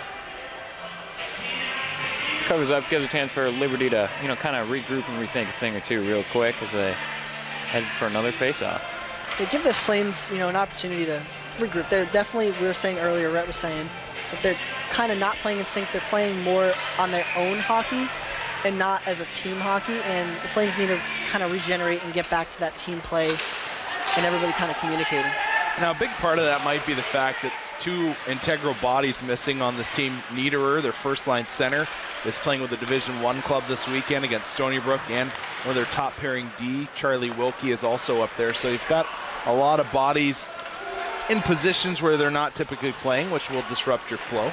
Covers up, gives a chance for Liberty to, kind of regroup and rethink a thing or two real quick as they head for another face-off. They give the Flames, an opportunity to regroup. They're definitely, we were saying earlier, Rhett was saying, that they're kind of not playing in sync. They're playing more on their own hockey and not as a team hockey. And the Flames need to kind of regenerate and get back to that team play and everybody kind of communicating. Now, a big part of that might be the fact that two integral bodies missing on this team. Niederer, their first-line center, is playing with the Division I club this weekend against Stony Brook, and one of their top pairing D, Charlie Wilkie, is also up there. So you've got a lot of bodies in positions where they're not typically playing, which will disrupt your flow.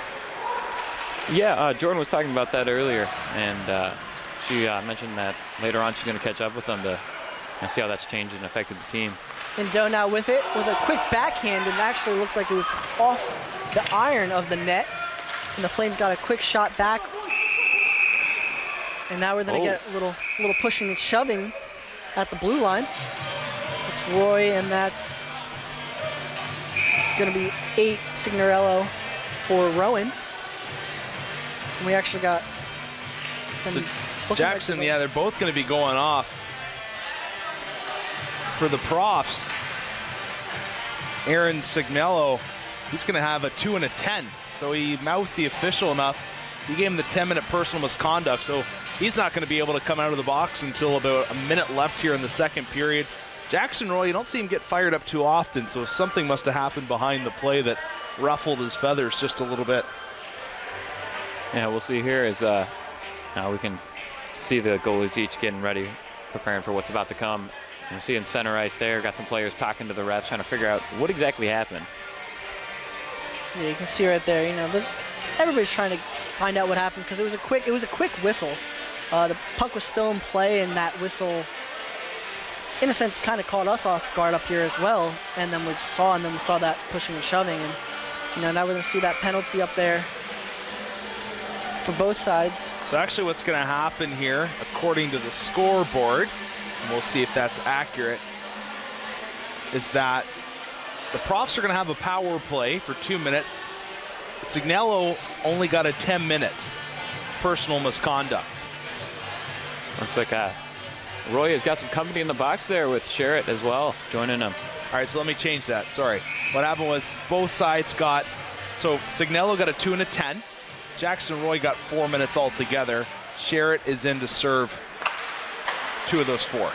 Yeah, Jordan was talking about that earlier, and she mentioned that later on she's going to catch up with them to see how that's changed and affected the team. And Doe now with it, with a quick backhand, and actually looked like it was off the iron of the net. And the Flames got a quick shot back. And now we're going to get a little pushing and shoving at the blue line. It's Roy, and that's going to be 8 Signorello for Rowan. And we actually got So Jackson, yeah, they're both going to be going off. For the Profs, Aaron Signello, he's going to have a 2 and a 10. So he mouthed the official enough. He gave him the 10-minute personal misconduct. So he's not going to be able to come out of the box until about a minute left here in the second period. Jackson Roy, you don't see him get fired up too often, so something must have happened behind the play that ruffled his feathers just a little bit. Yeah, we'll see here as now we can see the goalies each getting ready, preparing for what's about to come. We're seeing center ice there. Got some players talking to the refs, trying to figure out what exactly happened. Yeah, you can see right there. Everybody's trying to find out what happened because it was a quick whistle. The puck was still in play, and that whistle, in a sense, kind of caught us off guard up here as well. And then we saw that pushing and shoving, and now we're going to see that penalty up there for both sides. So actually, what's going to happen here, according to the scoreboard, and we'll see if that's accurate, is that the Profs are going to have a power play for 2 minutes. Signello only got a 10-minute personal misconduct. Looks like Roy has got some company in the box there with Sherritt as well, joining him. All right, so let me change that. Sorry. What happened was both sides got, so Signello got a 2 and a 10. Jackson Roy got 4 minutes altogether. Sherritt is in to serve 2 of those 4.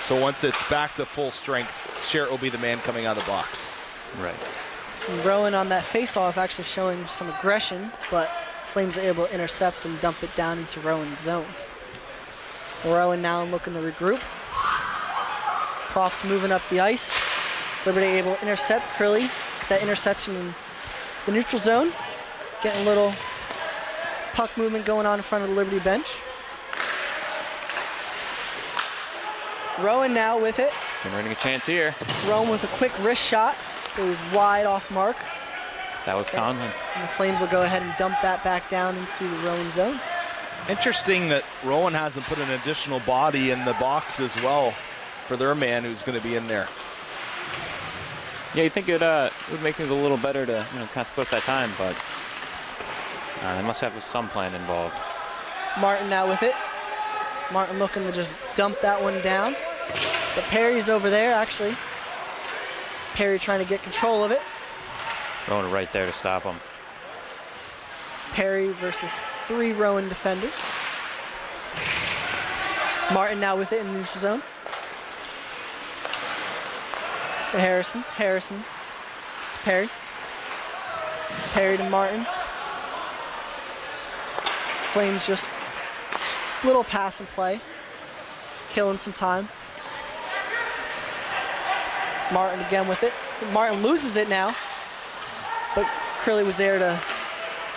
So once it's back to full strength, Sherritt will be the man coming out of the box. Right. And Rowan on that face-off actually showing some aggression, but Flames are able to intercept and dump it down into Rowan's zone. Rowan now looking to regroup. Profs moving up the ice. Liberty able to intercept Crilly. That interception in the neutral zone. Getting a little puck movement going on in front of the Liberty bench. Rowan now with it. Generating a chance here. Rowan with a quick wrist shot. Goes wide off mark. That was Conlon. And the Flames will go ahead and dump that back down into the Rowan zone. Interesting that Rowan hasn't put an additional body in the box as well for their man who's going to be in there. Yeah, you think it would make things a little better to kind of split that time, but they must have some plan involved. Martin now with it. Martin looking to just dump that one down. But Perry's over there, actually. Perry trying to get control of it. Rowan right there to stop him. Perry versus 3 Rowan defenders. Martin now with it in the neutral zone. To Harrison. Harrison to Perry. Perry to Martin. Flames just little pass and play. Killing some time. Martin again with it. Martin loses it now. But Curley was there to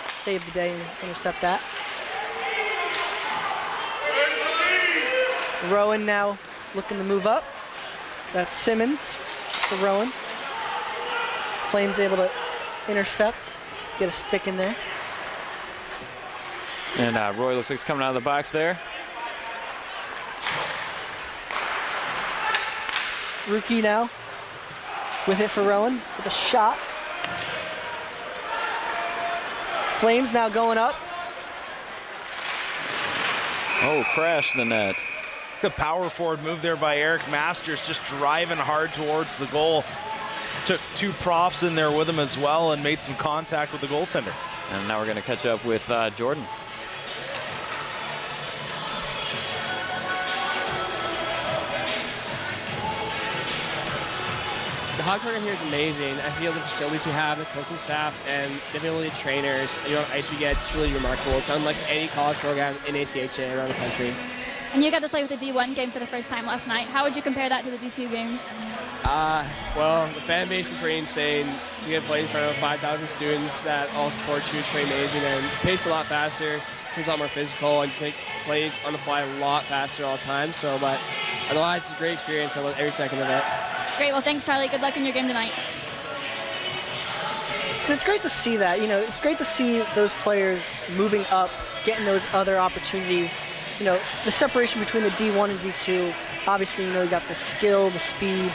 save the day and intercept that. Rowan now looking to move up. That's Simmons for Rowan. Flames able to intercept, get a stick in there. And Roy looks like he's coming out of the box there. Rookie now with it for Rowan with a shot. Flames now going up. Oh, crashed the net. It's a power forward move there by Eric Masters, just driving hard towards the goal. Took 2 profs in there with him as well and made some contact with the goaltender. And now we're going to catch up with Jordan. The hockey program here is amazing. I feel the facilities we have, the coaching staff, and the ability of trainers, the ice we get, it's really remarkable. It's unlike any college program in ACHA around the country. And you got to play with the D1 game for the first time last night. How would you compare that to the D2 games? Well, the fan base is pretty insane. You get played in front of 5,000 students that all support you. It's pretty amazing, and paced a lot faster. Seems a lot more physical, and plays on the fly a lot faster all the time. So, but otherwise, it's a great experience. I love every second of it. Great. Well, thanks, Charlie. Good luck in your game tonight. And it's great to see that. It's great to see those players moving up, getting those other opportunities. The separation between the D1 and D2, obviously, you got the skill, the speed,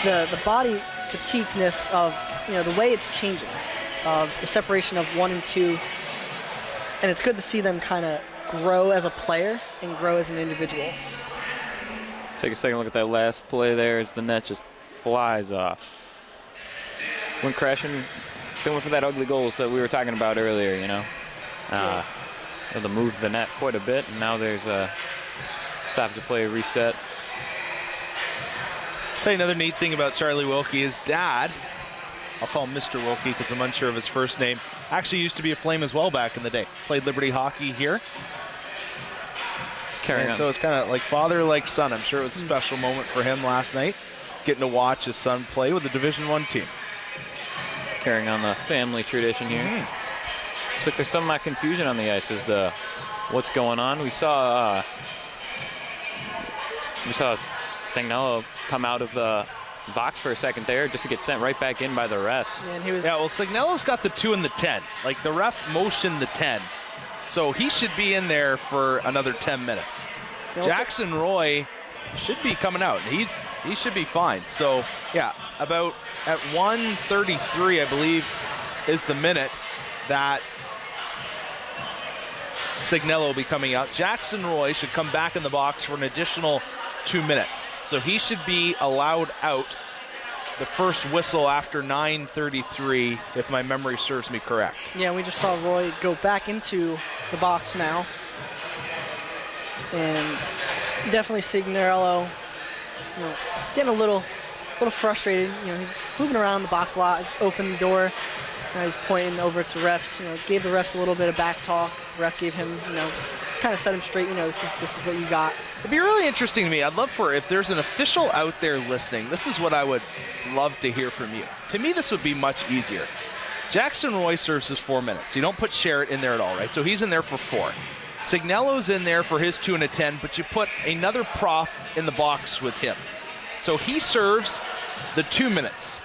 the body fatigueness of, the way it's changing, of the separation of 1 and 2. And it's good to see them kind of grow as a player and grow as an individual. Take a second look at that last play there as the net just flies off. Went crashing, going for that ugly goal that we were talking about earlier, Able to move the net quite a bit, and now there's a stop to play reset. I'll tell you another neat thing about Charlie Wilkie, his dad, I'll call him Mr. Wilkie because I'm unsure of his first name, actually used to be a Flame as well back in the day. Played Liberty hockey here. So it's kind of like father, like son. I'm sure it was a special moment for him last night, getting to watch his son play with the Division I team. Carrying on the family tradition here. Looks like there's some confusion on the ice as to what's going on. We saw Signello come out of the box for a second there just to get sent right back in by the refs. Well, Signello's got the 2 and the 10. Like, the ref motioned the 10. So he should be in there for another 10 minutes. Jackson Roy should be coming out. He should be fine. So, yeah, about at 1:33, I believe, is the minute that Signello will be coming out. Jackson Roy should come back in the box for an additional 2 minutes. So he should be allowed out the first whistle after 9:33, if my memory serves me correct. Yeah, we just saw Roy go back into the box now. And definitely Signorello, getting a little frustrated. He's moving around the box a lot. Just opened the door. Now he's pointing over to refs. Gave the refs a little bit of back talk. Ref gave him, kind of set him straight. This is what you got. It'd be really interesting to me. I'd love if there's an official out there listening, this is what I would love to hear from you. To me, this would be much easier. Jackson Roy serves his 4 minutes. You don't put Sherritt in there at all, right? So he's in there for 4. Signello's in there for his 2 and a 10, but you put another prof in the box with him. So he serves the 2 minutes,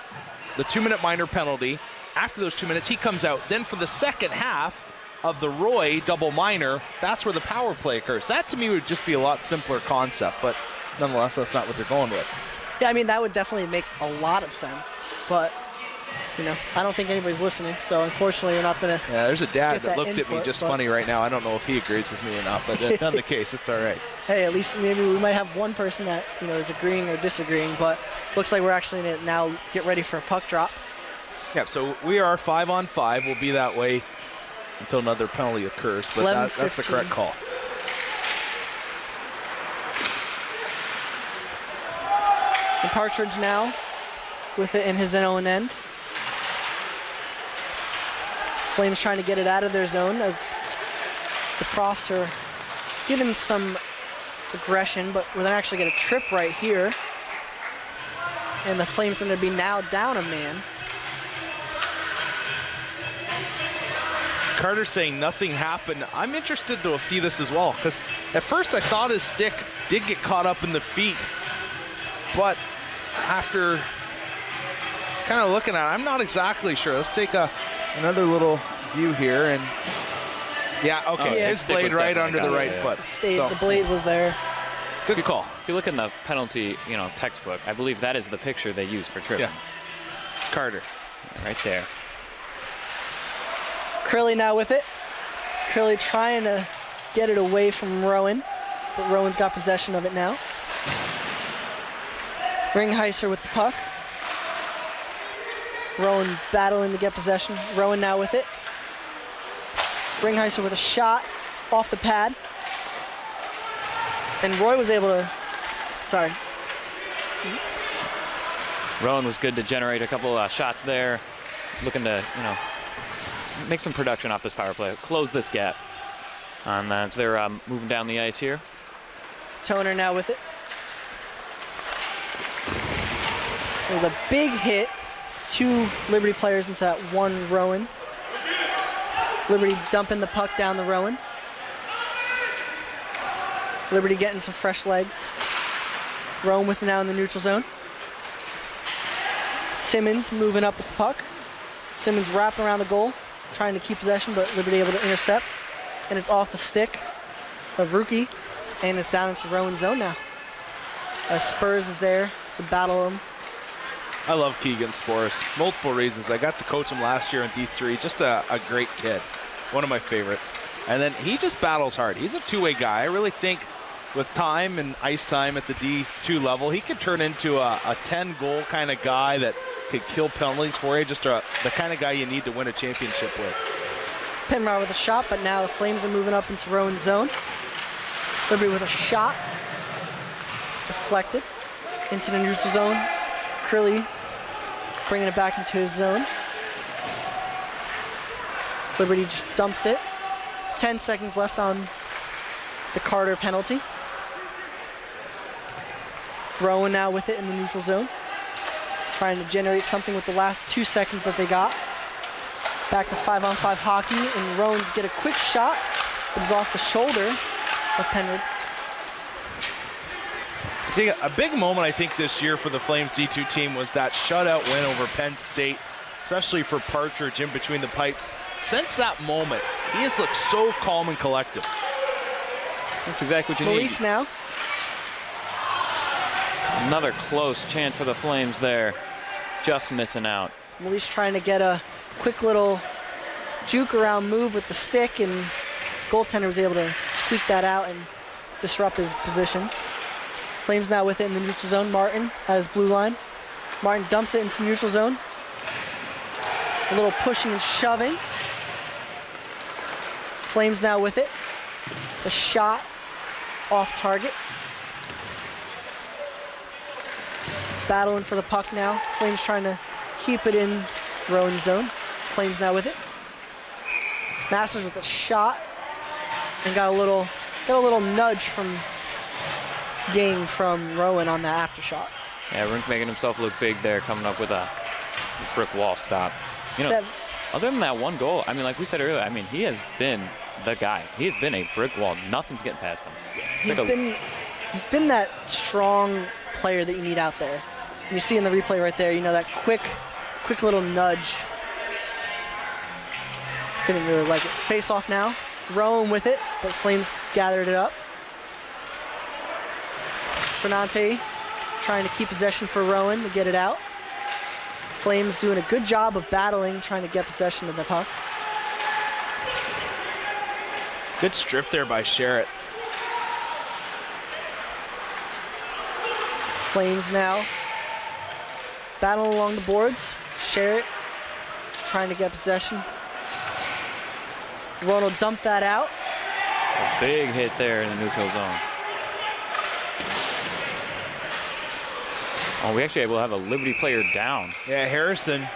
the 2-minute minor penalty. After those 2 minutes, he comes out. Then for the second half of the Roy double minor, that's where the power play occurs. That to me would just be a lot simpler concept, but nonetheless, that's not what they're going with. Yeah, I mean, that would definitely make a lot of sense, but, you know, I don't think anybody's listening, so unfortunately we're not going to. Yeah, there's a dad get that looked at me input, just but funny right now. I don't know if he agrees with me or not, but that's not the case. It's all right. Hey, at least maybe we might have one person that, you know, is agreeing or disagreeing, but looks like we're actually going to now get ready for a puck drop. Yeah, so we are 5-on-5. We'll be that way until another penalty occurs, but that's the correct call. And Partridge now with it in his own end. Flames trying to get it out of their zone as the Profs are giving some aggression, but we're going to actually get a trip right here. And the Flames are going to be now down a man. Carter saying nothing happened. I'm interested to see this as well, because at first I thought his stick did get caught up in the feet, but after kind of looking at it, I'm not exactly sure. Let's take another little view here, and yeah, okay, yeah. his blade right under the right foot. The blade was there. Good call. If you look in the penalty, textbook, I believe that is the picture they use for tripping. Yeah. Carter. Right there. Curley now with it. Curley trying to get it away from Rowan, but Rowan's got possession of it now. Ringheiser with the puck. Rowan battling to get possession. Rowan now with it. Ringheiser with a shot off the pad. And Roy was able to, Rowan was good to generate a couple shots there. Looking to, make some production off this power play. Close this gap. And so they're moving down the ice here. Toner now with it. It was a big hit. 2 Liberty players into that 1 Rowan. Liberty dumping the puck down the Rowan. Liberty getting some fresh legs. Rowan with it now in the neutral zone. Simmons moving up with the puck. Simmons wrapping around the goal, trying to keep possession, but Liberty able to intercept. And it's off the stick of Rookie, and it's down into Rowan's zone now. Spurs is there to battle him. I love Keegan Spores. Multiple reasons. I got to coach him last year in D3. Just a great kid. One of my favorites. And then he just battles hard. He's a two-way guy. I really think with time and ice time at the D2 level, he could turn into a 10-goal kind of guy that could kill penalties for you. Just the kind of guy you need to win a championship with. Penrod with a shot, but now the Flames are moving up into Rowan's zone. Liberty with a shot. Deflected into the neutral zone. Curley bringing it back into his zone. Liberty just dumps it. 10 seconds left on the Carter penalty. Rowan now with it in the neutral zone. Trying to generate something with the last 2 seconds that they got. Back to 5-on-5 hockey, and Rowan's get a quick shot. It is off the shoulder of Penrod. A big moment, I think, this year for the Flames D2 team was that shutout win over Penn State, especially for Partridge in between the pipes. Since that moment, he has looked so calm and collective. That's exactly what you need. Maurice now. Another close chance for the Flames there. Just missing out. Maurice trying to get a quick little juke around move with the stick, and goaltender was able to squeak that out and disrupt his position. Flames now with it in the neutral zone. Martin at his blue line. Martin dumps it into neutral zone. A little pushing and shoving. Flames now with it. The shot off target. Battling for the puck now. Flames trying to keep it in Rowan's zone. Flames now with it. Masters with a shot and got a little nudge from Yang from Rowan on that aftershot. Yeah, Rink making himself look big there, coming up with a brick wall stop. Other than that 1 goal, like we said earlier, he has been the guy. He has been a brick wall. Nothing's getting past him. He's been that strong player that you need out there. And you see in the replay right there, that quick little nudge. Didn't really like it. Face off now. Rowan with it, but Flames gathered it up. Fernante trying to keep possession for Rowan to get it out. Flames doing a good job of battling, trying to get possession of the puck. Good strip there by Sherritt. Flames now battling along the boards. Sherritt trying to get possession. Ronald dumped that out. A big hit there in the neutral zone. Oh, we actually able to have a Liberty player down. Yeah, Harrison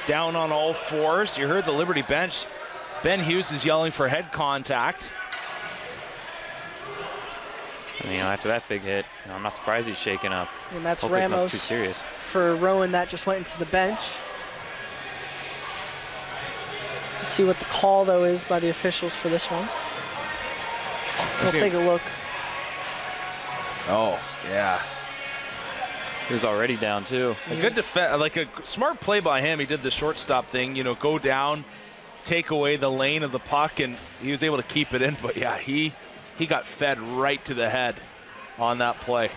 down on all fours. You heard the Liberty bench. Ben Hughes is yelling for head contact. And, after that big hit, I'm not surprised he's shaking up. And that's Hopefully it's not Ramos too serious. for Rowan. That just went into the bench. Let's see what the call, though, is by the officials for this one. We'll take a look. Oh, yeah. He was already down, too. A good defense, like a smart play by him. He did the shortstop thing, go down, take away the lane of the puck, and he was able to keep it in. But, yeah, he got fed right to the head on that play,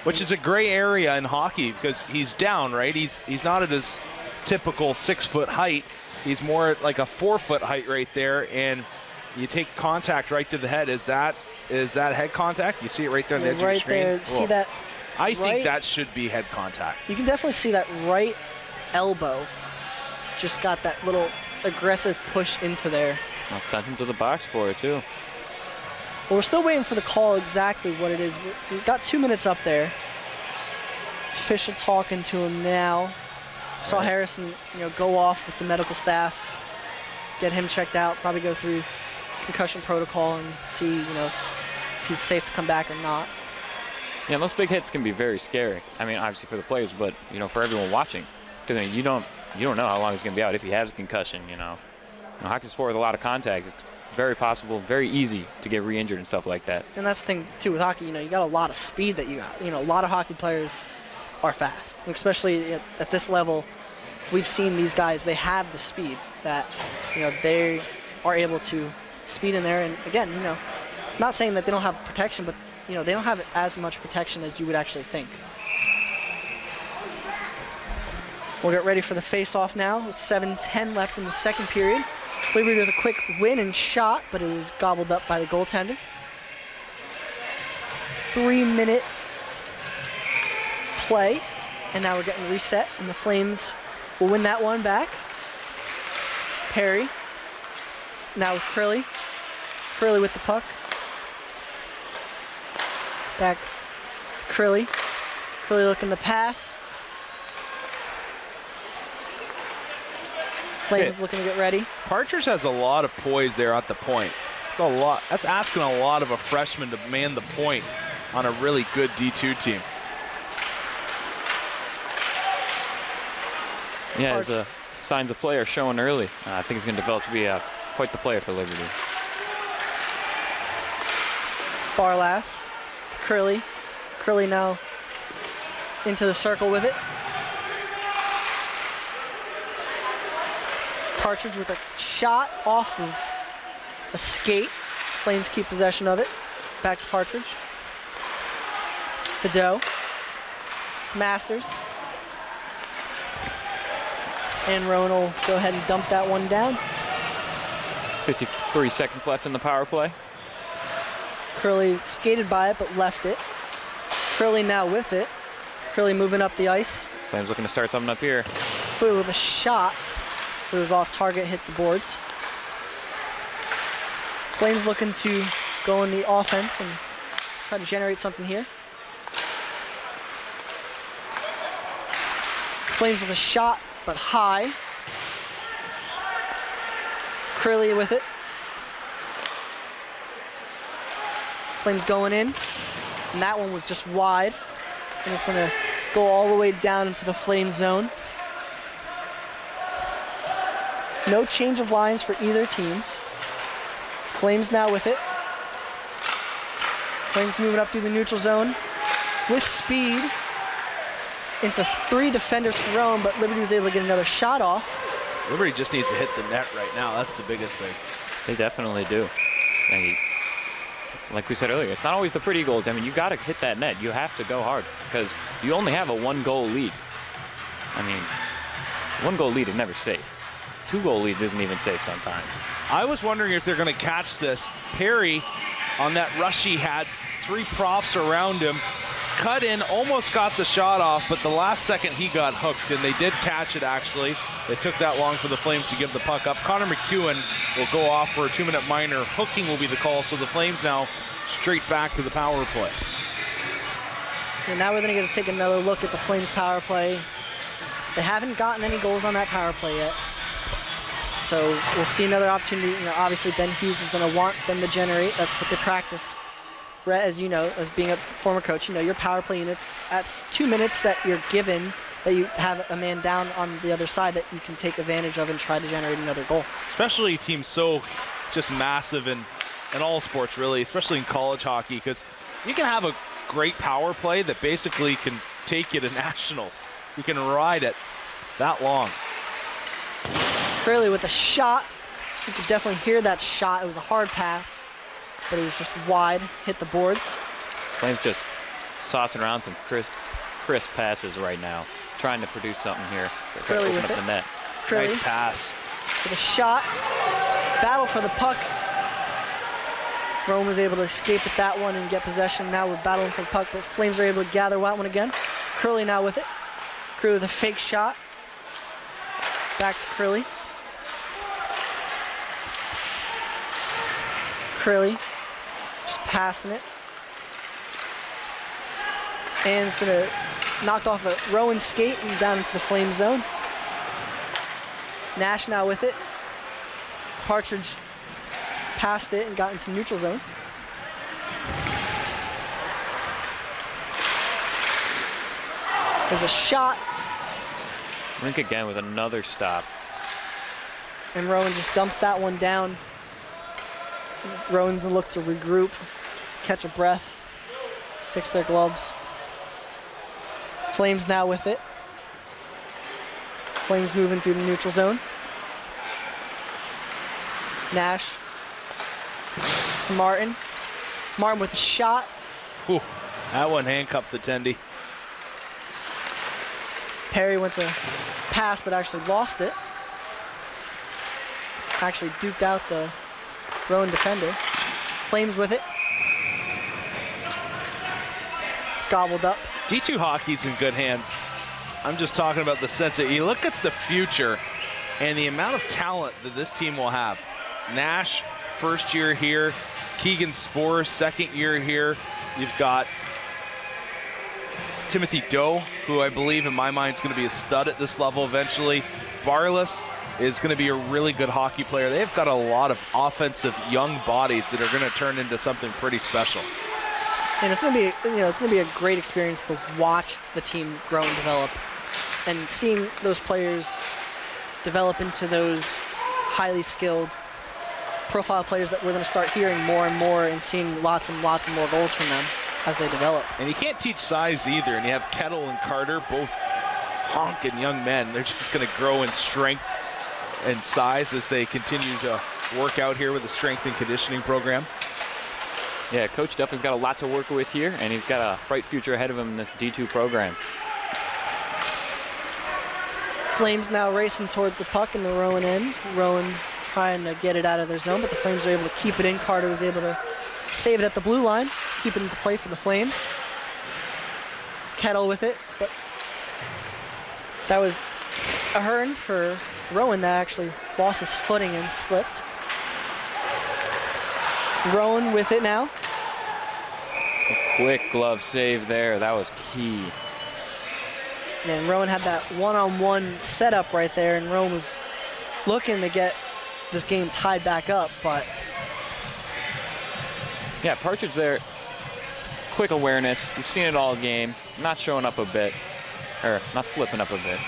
which is a gray area in hockey because he's down, right? He's not at his typical 6-foot height. He's more at like a 4-foot height right there, and you take contact right to the head. Is that head contact? You see it right there on the edge of your screen? Right there. See that? I think that should be head contact. You can definitely see that right elbow just got that little aggressive push into there. I'll send him to the box for it, too. Well, we're still waiting for the call exactly what it is. We've got 2 minutes up there. Official talking to him now. Saw Harrison, go off with the medical staff, get him checked out, probably go through concussion protocol and see, if he's safe to come back or not. Yeah, those big hits can be very scary. Obviously for the players, but for everyone watching, because you don't know how long he's going to be out if he has a concussion. Hockey sport with a lot of contact. It's very possible, very easy to get re-injured and stuff like that. And that's the thing too with hockey. You got a lot of speed that you got. A lot of hockey players are fast, especially at this level. We've seen these guys; they have the speed that they are able to speed in there. And again, not saying that they don't have protection, but they don't have as much protection as you would actually think. We'll get ready for the face-off now. 7:10 left in the second period. Liberty with a quick win and shot, but it was gobbled up by the goaltender. 3-minute play, and now we're getting reset, and the Flames will win that one back. Perry, now with Crilly. Crilly with the puck. Back to Crilly. Crilly looking to pass. Flames looking to get ready. Partridge has a lot of poise there at the point. It's a lot. That's asking a lot of a freshman to man the point on a really good D2 team. Yeah, his signs of play are showing early. I think he's going to develop to be quite the player for Liberty. Barlass to Crilly. Crilly now into the circle with it. Partridge with a shot off of a skate. Flames keep possession of it. Back to Partridge. To Doe. To Masters. And Rowan will go ahead and dump that one down. 53 seconds left in the power play. Crilly skated by it, but left it. Crilly now with it. Crilly moving up the ice. Flames looking to start something up here. Crilly with a shot. It was off target, hit the boards. Flames looking to go in the offense and try to generate something here. Flames with a shot, but high. Crilly with it. Flames going in, and that one was just wide. And it's gonna go all the way down into the Flames zone. No change of lines for either teams. Flames now with it. Flames moving up through the neutral zone with speed into 3 defenders for Rowan, but Liberty was able to get another shot off. Liberty just needs to hit the net right now. That's the biggest thing. They definitely do. And like we said earlier, it's not always the pretty goals. I mean, you got to hit that net. You have to go hard because you only have a 1-goal lead. I mean, 1-goal lead is never safe. 2-goal lead isn't even safe sometimes. I was wondering if they're going to catch this. Perry, on that rush he had, 3 profs around him, cut in, almost got the shot off, but the last second he got hooked, and they did catch it actually. It took that long for the Flames to give the puck up. Connor McEwen will go off for a 2-minute minor. Hooking will be the call, so the Flames now straight back to the power play. And now we're going to get to take another look at the Flames power play. They haven't gotten any goals on that power play yet. So we'll see another opportunity. You know, obviously Ben Hughes is going to want them to generate. That's what they practice. Brett, as you know, as being a former coach, you know your power play units, that's 2 minutes that you're given that you have a man down on the other side that you can take advantage of and try to generate another goal. Especially teams so just massive in all sports, really, especially in college hockey, because you can have a great power play that basically can take you to nationals. You can ride it that long. Clearly with a shot, you could definitely hear that shot. It was a hard pass, but it was just wide, hit the boards. Flames just saucing around some crisp passes right now, trying to produce something here. Try to open up the net. Crilly Nice pass. with a shot, battle for the puck. Rowan was able to escape at that one and get possession. Now we're battling for the puck, but Flames are able to gather that one again. Crilly now with it. Crilly with a fake shot. Back to Crilly. Crilly just passing it. And it's gonna knock off a Rowan skate and down into the Flame zone. Nash now with it. Partridge passed it and got into neutral zone. There's a shot. Rink again with another stop. And Rowan just dumps that one down. Rowan's gonna look to regroup, catch a breath, fix their gloves. Flames now with it. Flames moving through the neutral zone. Nash to Martin. Martin with a shot. Whew, that one handcuffed the Tendy. Perry went the pass, but actually lost it. Actually duked out the Rowan defender. Flames with it. It's gobbled up. D2 hockey's in good hands. I'm just talking about the sense that you look at the future and the amount of talent that this team will have. Nash, first year here. Keegan Spore, second year here. You've got Timothy Doe, who I believe in my mind is going to be a stud at this level eventually. Barless is going to be a really good hockey player. They've got a lot of offensive young bodies that are going to turn into something pretty special. And it's going to be, it's going to be a great experience to watch the team grow and develop, and seeing those players develop into those highly skilled profile players that we're going to start hearing more and more and seeing lots and lots of more goals from them as they develop. And you can't teach size either. And you have Kettle and Carter, both honking young men. They're just going to grow in strength and size as they continue to work out here with the strength and conditioning program. Yeah, Coach Duffy's got a lot to work with here, and he's got a bright future ahead of him in this D2 program. Flames now racing towards the puck in the Rowan end. Rowan trying to get it out of their zone, but the Flames are able to keep it in. Carter was able to save it at the blue line, keep it into play for the Flames. Kettle with it, but that was a hurn for Rowan that actually lost his footing and slipped. Rowan with it now. A quick glove save there. That was key. And Rowan had that one-on-one setup right there, and Rowan was looking to get this game tied back up, but yeah, Partridge there, quick awareness. We've seen it all game. Not showing up a bit, or not slipping up a bit,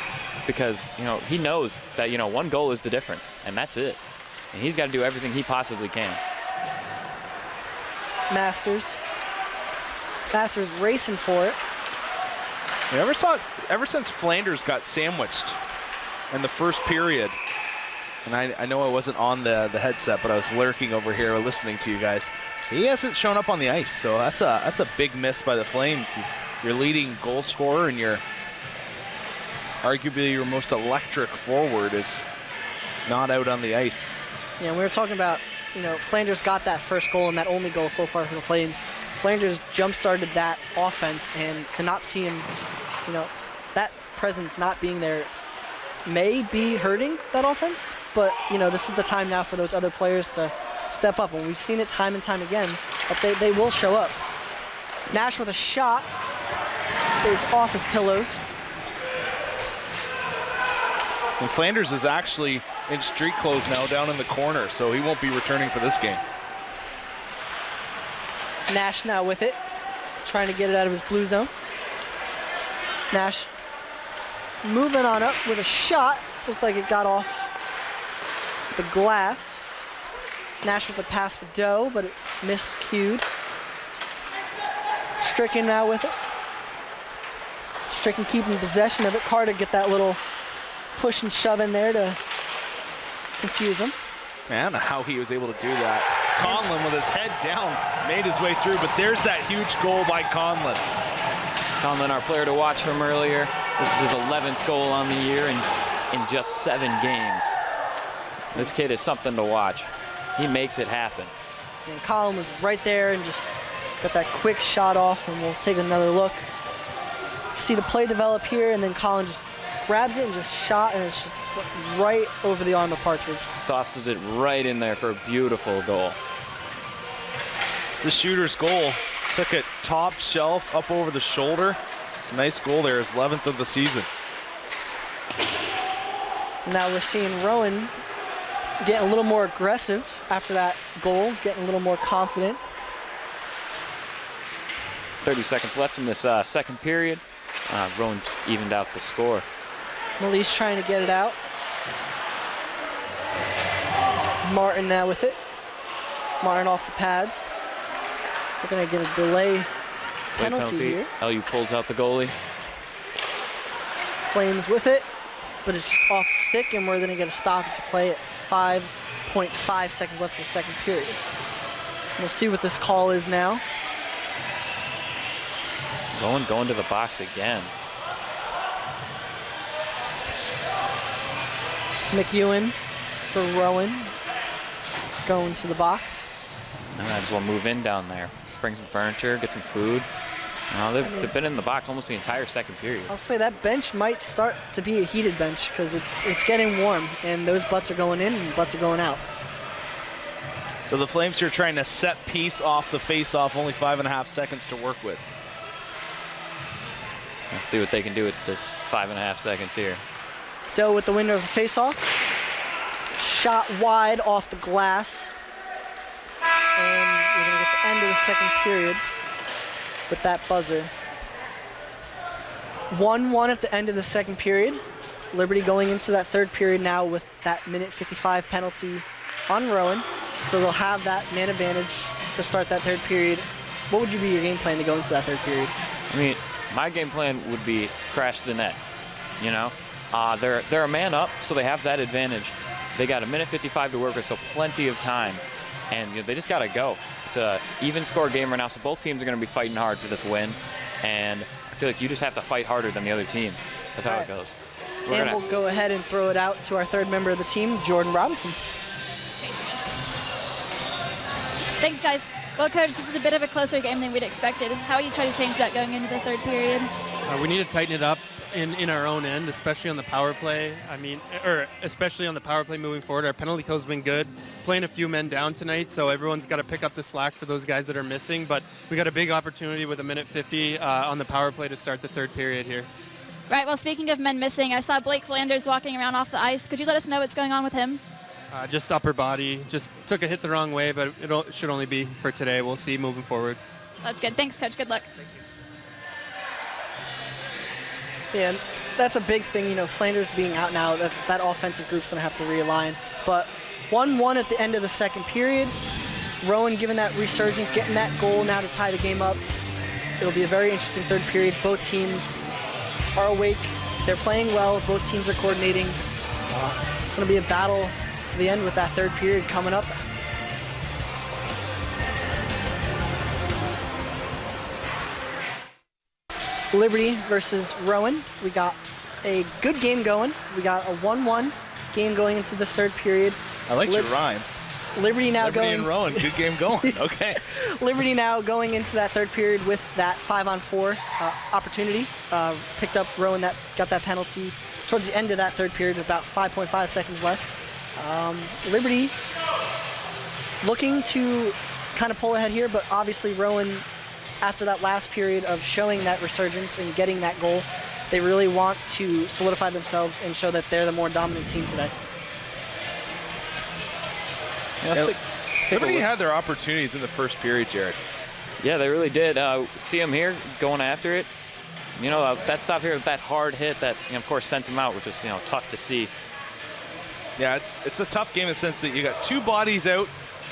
because he knows that one goal is the difference, and that's it. And he's got to do everything he possibly can. Masters. Masters racing for it. Ever since Flanders got sandwiched in the first period, and I know I wasn't on the headset, but I was lurking over here listening to you guys. He hasn't shown up on the ice, so that's a big miss by the Flames. Your leading goal scorer and arguably your most electric forward is not out on the ice. Yeah, we were talking about, Flanders got that first goal and that only goal so far for the Flames. Flanders jump-started that offense, and to not see him, that presence not being there may be hurting that offense, but, this is the time now for those other players to step up, and we've seen it time and time again, but they will show up. Nash with a shot is off his pillows. And Flanders is actually in street clothes now down in the corner, so he won't be returning for this game. Nash now with it, trying to get it out of his blue zone. Nash moving on up with a shot. Looked like it got off the glass. Nash with the pass to Doe, but it miscued. Stricken now with it. Stricken keeping possession of it. Carter get that little push and shove in there to confuse him. Man, I don't know how he was able to do that. Conlon with his head down made his way through, but there's that huge goal by Conlon. Conlon, our player to watch from earlier. This is his 11th goal on the year in just 7 games. This kid is something to watch. He makes it happen. And Colin was right there and just got that quick shot off, and we'll take another look. See the play develop here, and then Colin just grabs it and just shot, and it's just right over the arm of Partridge. Sauces it right in there for a beautiful goal. It's a shooter's goal. Took it top shelf up over the shoulder. Nice goal there, his 11th of the season. Now we're seeing Rowan getting a little more aggressive after that goal, getting a little more confident. 30 seconds left in this second period. Rowan just evened out the score. Malise trying to get it out. Martin now with it. Martin off the pads. We're going to get a delay penalty here. LU pulls out the goalie. Flames with it, but it's just off the stick, and we're going to get a stoppage play at 5.5 seconds left in the second period. We'll see what this call is now. Rowan going to the box again. McEwen for Rowan going to the box. And I just want to move in down there. Bring some furniture, get some food. They've been in the box almost the entire second period. I'll say that bench might start to be a heated bench because it's getting warm, and those butts are going in and butts are going out. So the Flames are trying to set piece off the face-off, only 5.5 seconds to work with. Let's see what they can do with this 5.5 seconds here. Doe with the winner of the face-off. Shot wide off the glass. And we're going to get the end of the second period with that buzzer. 1-1 at the end of the second period. Liberty going into that third period now with that minute 55 penalty on Rowan. So they'll have that man advantage to start that third period. What would be your game plan to go into that third period? I mean, my game plan would be crash the net. They're a man up, so they have that advantage. They got a minute 55 to work with, so plenty of time. And they just got to go. It's an even score game right now, so both teams are going to be fighting hard for this win. And I feel like you just have to fight harder than the other team. That's how it goes. And we'll go ahead and throw it out to our third member of the team, Jordan Robinson. Thanks, guys. Well, Coach, this is a bit of a closer game than we'd expected. How are you trying to change that going into the third period? We need to tighten it up in our own end, especially on the power play. Especially on the power play moving forward. Our penalty kill has been good. Playing a few men down tonight, so everyone's got to pick up the slack for those guys that are missing. But we got a big opportunity with a minute 50 on the power play to start the third period here. Right, well, speaking of men missing, I saw Blake Flanders walking around off the ice. Could you let us know what's going on with him? Just upper body. Just took a hit the wrong way, but it should only be for today. We'll see moving forward. That's good. Thanks, Coach. Good luck. Yeah, that's a big thing. Flanders being out now, that offensive group's going to have to realign. But 1-1 at the end of the second period. Rowan giving that resurgence, getting that goal now to tie the game up. It'll be a very interesting third period. Both teams are awake. They're playing well. Both teams are coordinating. It's going to be a battle to the end with that third period coming up. Liberty versus Rowan. We got a good game going. We got a 1-1 game going into this third period. I like your rhyme. Liberty now Liberty going. and Rowan, good game going. Okay. Liberty now going into that third period with that 5-on-4 opportunity. Picked up Rowan that got that penalty towards the end of that third period, about 5.5 seconds left. Liberty looking to kind of pull ahead here, but obviously Rowan, after that last period of showing that resurgence and getting that goal, they really want to solidify themselves and show that they're the more dominant team today. Yeah, Liberty had their opportunities in the first period, Jared. Yeah, they really did. See him here going after it. You know, that stop here with that hard hit that, you know, of course, sent him out, which was, you know, tough to see. Yeah, it's a tough game in the sense that you got two bodies out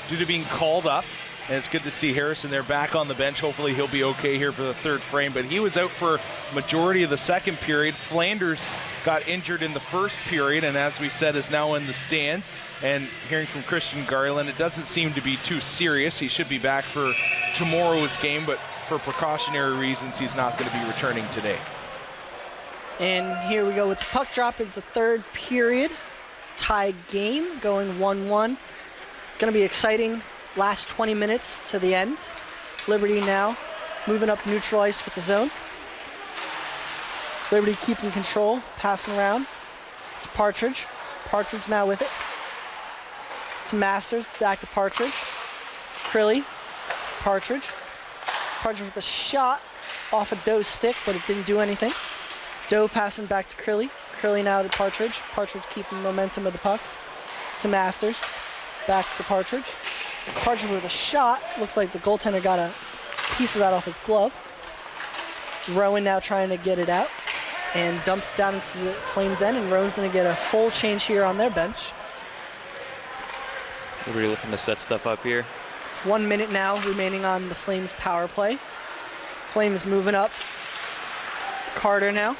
due to being called up. And it's good to see Harrison there back on the bench. Hopefully he'll be okay here for the third frame. But he was out for majority of the second period. Flanders got injured in the first period, and as we said, is now in the stands. And hearing from Christian Garland, it doesn't seem to be too serious. He should be back for tomorrow's game, but for precautionary reasons, he's not going to be returning today. And here we go with the puck drop in the third period. Tied game, going 1-1. Going to be exciting. Last 20 minutes to the end. Liberty now moving up neutral ice with the zone. Liberty keeping control, passing around to Partridge. Partridge now with it. To Masters, back to Partridge. Crilly, Partridge. Partridge with a shot off of Doe's stick, but it didn't do anything. Doe passing back to Crilly. Crilly now to Partridge. Partridge keeping momentum of the puck. To Masters, back to Partridge. Partridge with a shot. Looks like the goaltender got a piece of that off his glove. Rowan now trying to get it out and dumps it down into the Flames' end, and Rowan's going to get a full change here on their bench. Liberty looking to set stuff up here. 1 minute now remaining on the Flames' power play. Flames moving up. Carter now.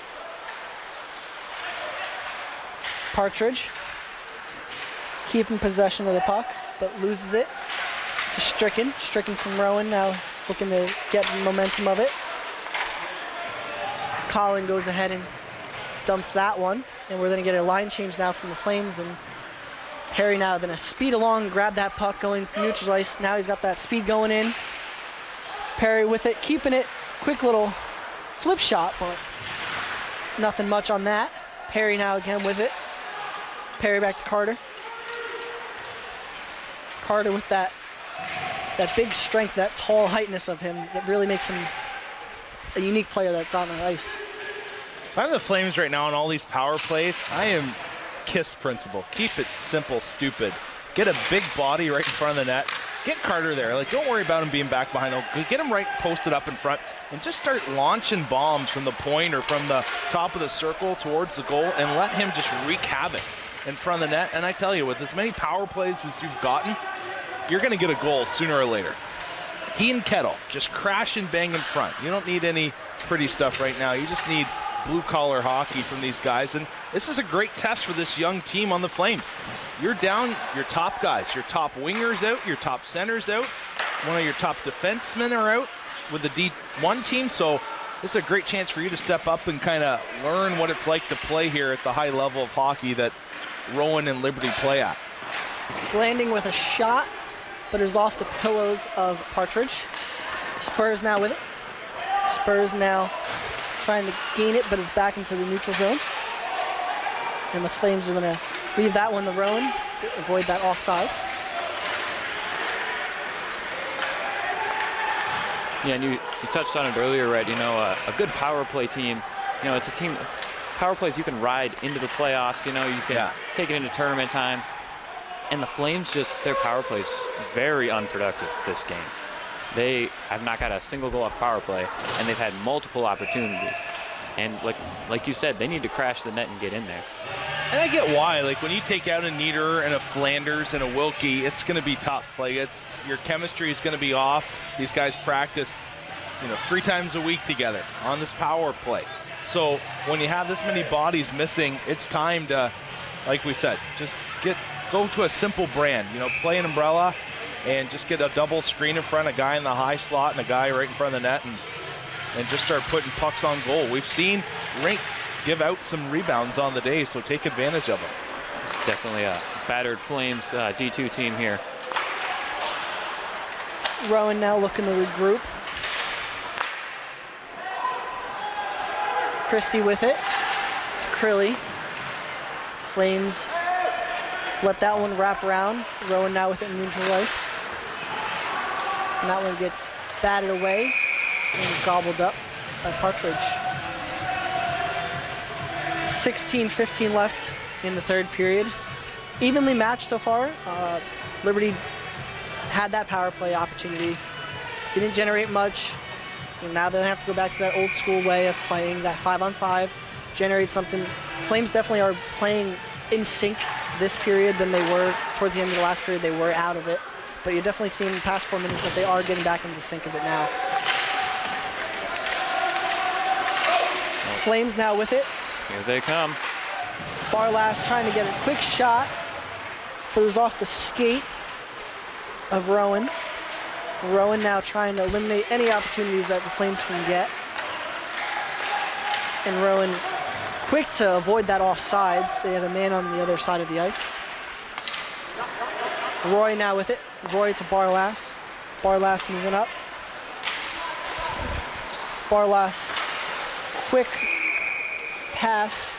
Partridge keeping possession of the puck, but loses it to Stricken. Stricken from Rowan now looking to get momentum of it. Colin goes ahead and dumps that one, and we're going to get a line change now from the Flames, and Harry now going to speed along, grab that puck going to neutral ice. Now he's got that speed going in. Perry with it, keeping it. Quick little flip shot, but nothing much on that. Perry now again with it. Perry back to Carter. Carter with that big strength, that tall heightness of him that really makes him a unique player that's on the ice. If I'm the Flames right now on all these power plays, I am KISS principle. Keep it simple, stupid. Get a big body right in front of the net. Get Carter there. Like, don't worry about him being back behind. Get him right posted up in front and just start launching bombs from the point or from the top of the circle towards the goal and let him just wreak havoc in front of the net. And I tell you, with as many power plays as you've gotten, you're going to get a goal sooner or later. He and Kettle just crash and bang in front. You don't need any pretty stuff right now. You just need blue-collar hockey from these guys. And this is a great test for this young team on the Flames. You're down your top guys. Your top wingers out. Your top centers out. One of your top defensemen are out with the D1 team. So this is a great chance for you to step up and kind of learn what it's like to play here at the high level of hockey that Rowan and Liberty play at. Landing with a shot, but is off the pillows of Partridge. Spurs now with it. Spurs now trying to gain it, but is back into the neutral zone. And the Flames are going to leave that one to Rowan to avoid that offsides. Yeah, and you touched on it earlier, right? You know, a good power play team, you know, it's a team, power plays you can ride into the playoffs, you know, you can take it into tournament time. And the Flames just, their power play's very unproductive this game. They have not got a single goal off power play, and they've had multiple opportunities. And like you said, they need to crash the net and get in there. And I get why. Like, when you take out a Nieder and a Flanders and a Wilkie, it's going to be tough. Like, your chemistry is going to be off. These guys practice, 3 times a week together on this power play. So when you have this many bodies missing, it's time to, like we said, just go to a simple brand. Play an umbrella and just get a double screen in front, a guy in the high slot and a guy right in front of the net, and just start putting pucks on goal. We've seen rinks give out some rebounds on the day, so take advantage of them. It's definitely a battered Flames D2 team here. Rowan now looking to regroup. Christie with it. It's Crilly. Flames let that one wrap around. Rowan now with it in neutral ice. And that one gets batted away and gobbled up by Partridge. 16-15 left in the third period. Evenly matched so far. Liberty had that power play opportunity. Didn't generate much. And now they have to go back to that old school way of playing that 5-on-5. Generate something. Flames definitely are playing in sync this period than they were towards the end of the last period. They were out of it. But you're definitely seeing in the past 4 minutes that they are getting back into the sync of it now. Flames now with it. Here they come. Barlas trying to get a quick shot, but it was off the skate of Rowan. Rowan now trying to eliminate any opportunities that the Flames can get. And Rowan quick to avoid that offsides. They had a man on the other side of the ice. Roy now with it. Roy to Barlas. Barlas moving up. Barlas, quick pass,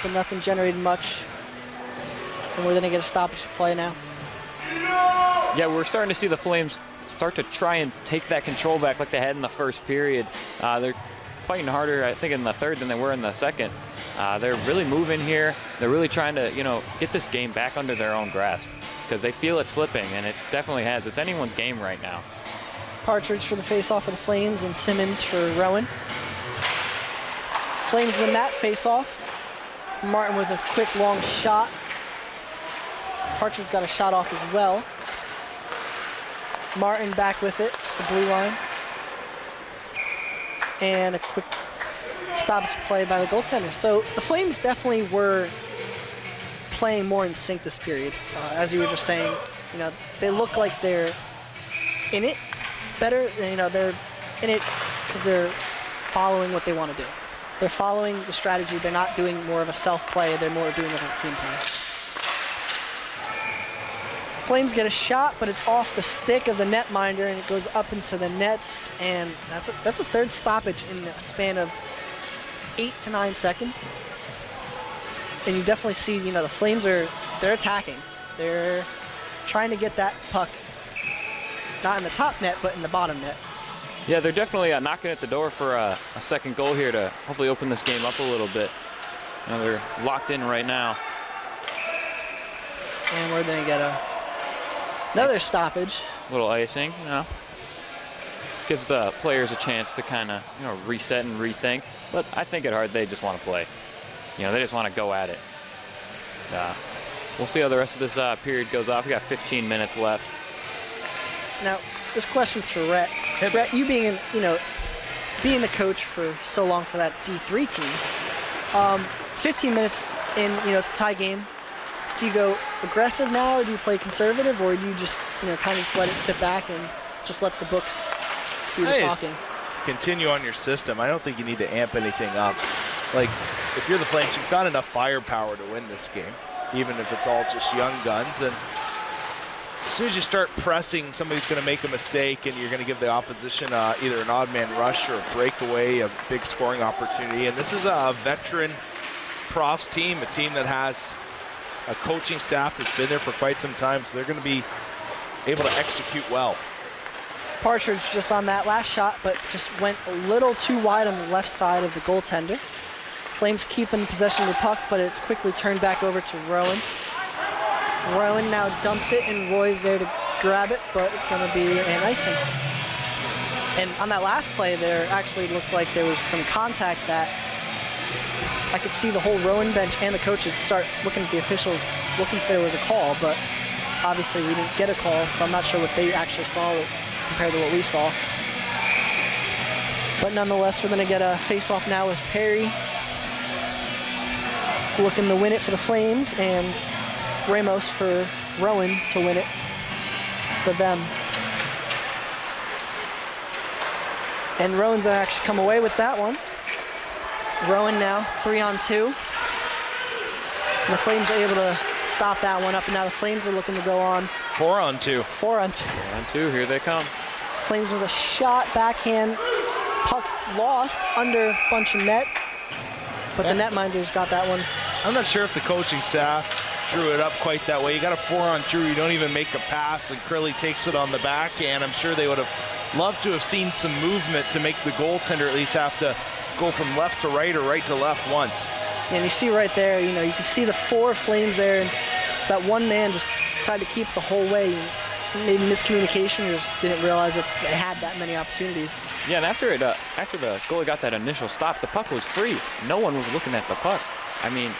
but nothing generated much. And we're going to get a stoppage play now. Yeah, we're starting to see the Flames start to try and take that control back like they had in the first period. They're fighting harder, I think, in the third than they were in the second. They're really moving here. They're really trying to, get this game back under their own grasp because they feel it slipping, and it definitely has. It's anyone's game right now. Partridge for the face-off of the Flames and Simmons for Rowan. Flames win that face-off. Martin with a quick long shot. Partridge got a shot off as well. Martin back with it, the blue line. And a quick stoppage play by the goaltender. So the Flames definitely were playing more in sync this period. As you were just saying, they look like they're in it better. They're in it because they're following what they want to do. They're following the strategy. They're not doing more of a self-play. They're more doing it on team play. Flames get a shot, but it's off the stick of the netminder, and it goes up into the nets, and that's a third stoppage in a span of 8 to 9 seconds. And you definitely see, the Flames they're attacking. They're trying to get that puck, not in the top net, but in the bottom net. Yeah, they're definitely knocking at the door for a second goal here to hopefully open this game up a little bit. They're locked in right now. And we're going to get another stoppage. A little icing, gives the players a chance to kind of, reset and rethink. But I think at heart they just want to play. They just want to go at it. We'll see how the rest of this period goes off. We got 15 minutes left. Now, this question's for Rhett. Rhett, you being being the coach for so long for that D3 team, 15 minutes in, it's a tie game. Do you go aggressive now, or do you play conservative, or do you just, kind of just let it sit back and just let the books do the talking? Continue on your system. I don't think you need to amp anything up. Like, if you're the Flames, you've got enough firepower to win this game, even if it's all just young guns. And as soon as you start pressing, somebody's going to make a mistake, and you're going to give the opposition either an odd man rush or a breakaway, a big scoring opportunity. And this is a veteran profs team, a team that has a coaching staff that's been there for quite some time, so they're going to be able to execute well. Partridge just on that last shot, but just went a little too wide on the left side of the goaltender. Flames keeping possession of the puck, but it's quickly turned back over to Rowan. Rowan now dumps it, and Roy's there to grab it, but it's going to be an icing. And on that last play, there actually looked like there was some contact that I could see the whole Rowan bench and the coaches start looking at the officials, looking if there was a call, but obviously we didn't get a call, so I'm not sure what they actually saw compared to what we saw. But nonetheless, we're going to get a face-off now with Perry looking to win it for the Flames, and Ramos for Rowan to win it for them. And Rowan's gonna actually come away with that one. Rowan now 3-on-2. And the Flames are able to stop that one up, and now the Flames are looking to go on 4-on-2. 4-on-2. 4-on-2, here they come. Flames with a shot, backhand. Puck's lost under bunch of net, but the netminders got that one. I'm not sure if the coaching staff drew it up quite that way. You got a 4-on-2, you don't even make a pass, and Curley takes it on the backhand. I'm sure they would have loved to have seen some movement to make the goaltender at least have to go from left to right or right to left once. And you see right there, you can see the 4 Flames there, and it's that one man just decided to keep the whole way. Maybe miscommunication, or just didn't realize that they had that many opportunities. Yeah, and after the goalie got that initial stop, the puck was free. No one was looking at the puck. I mean,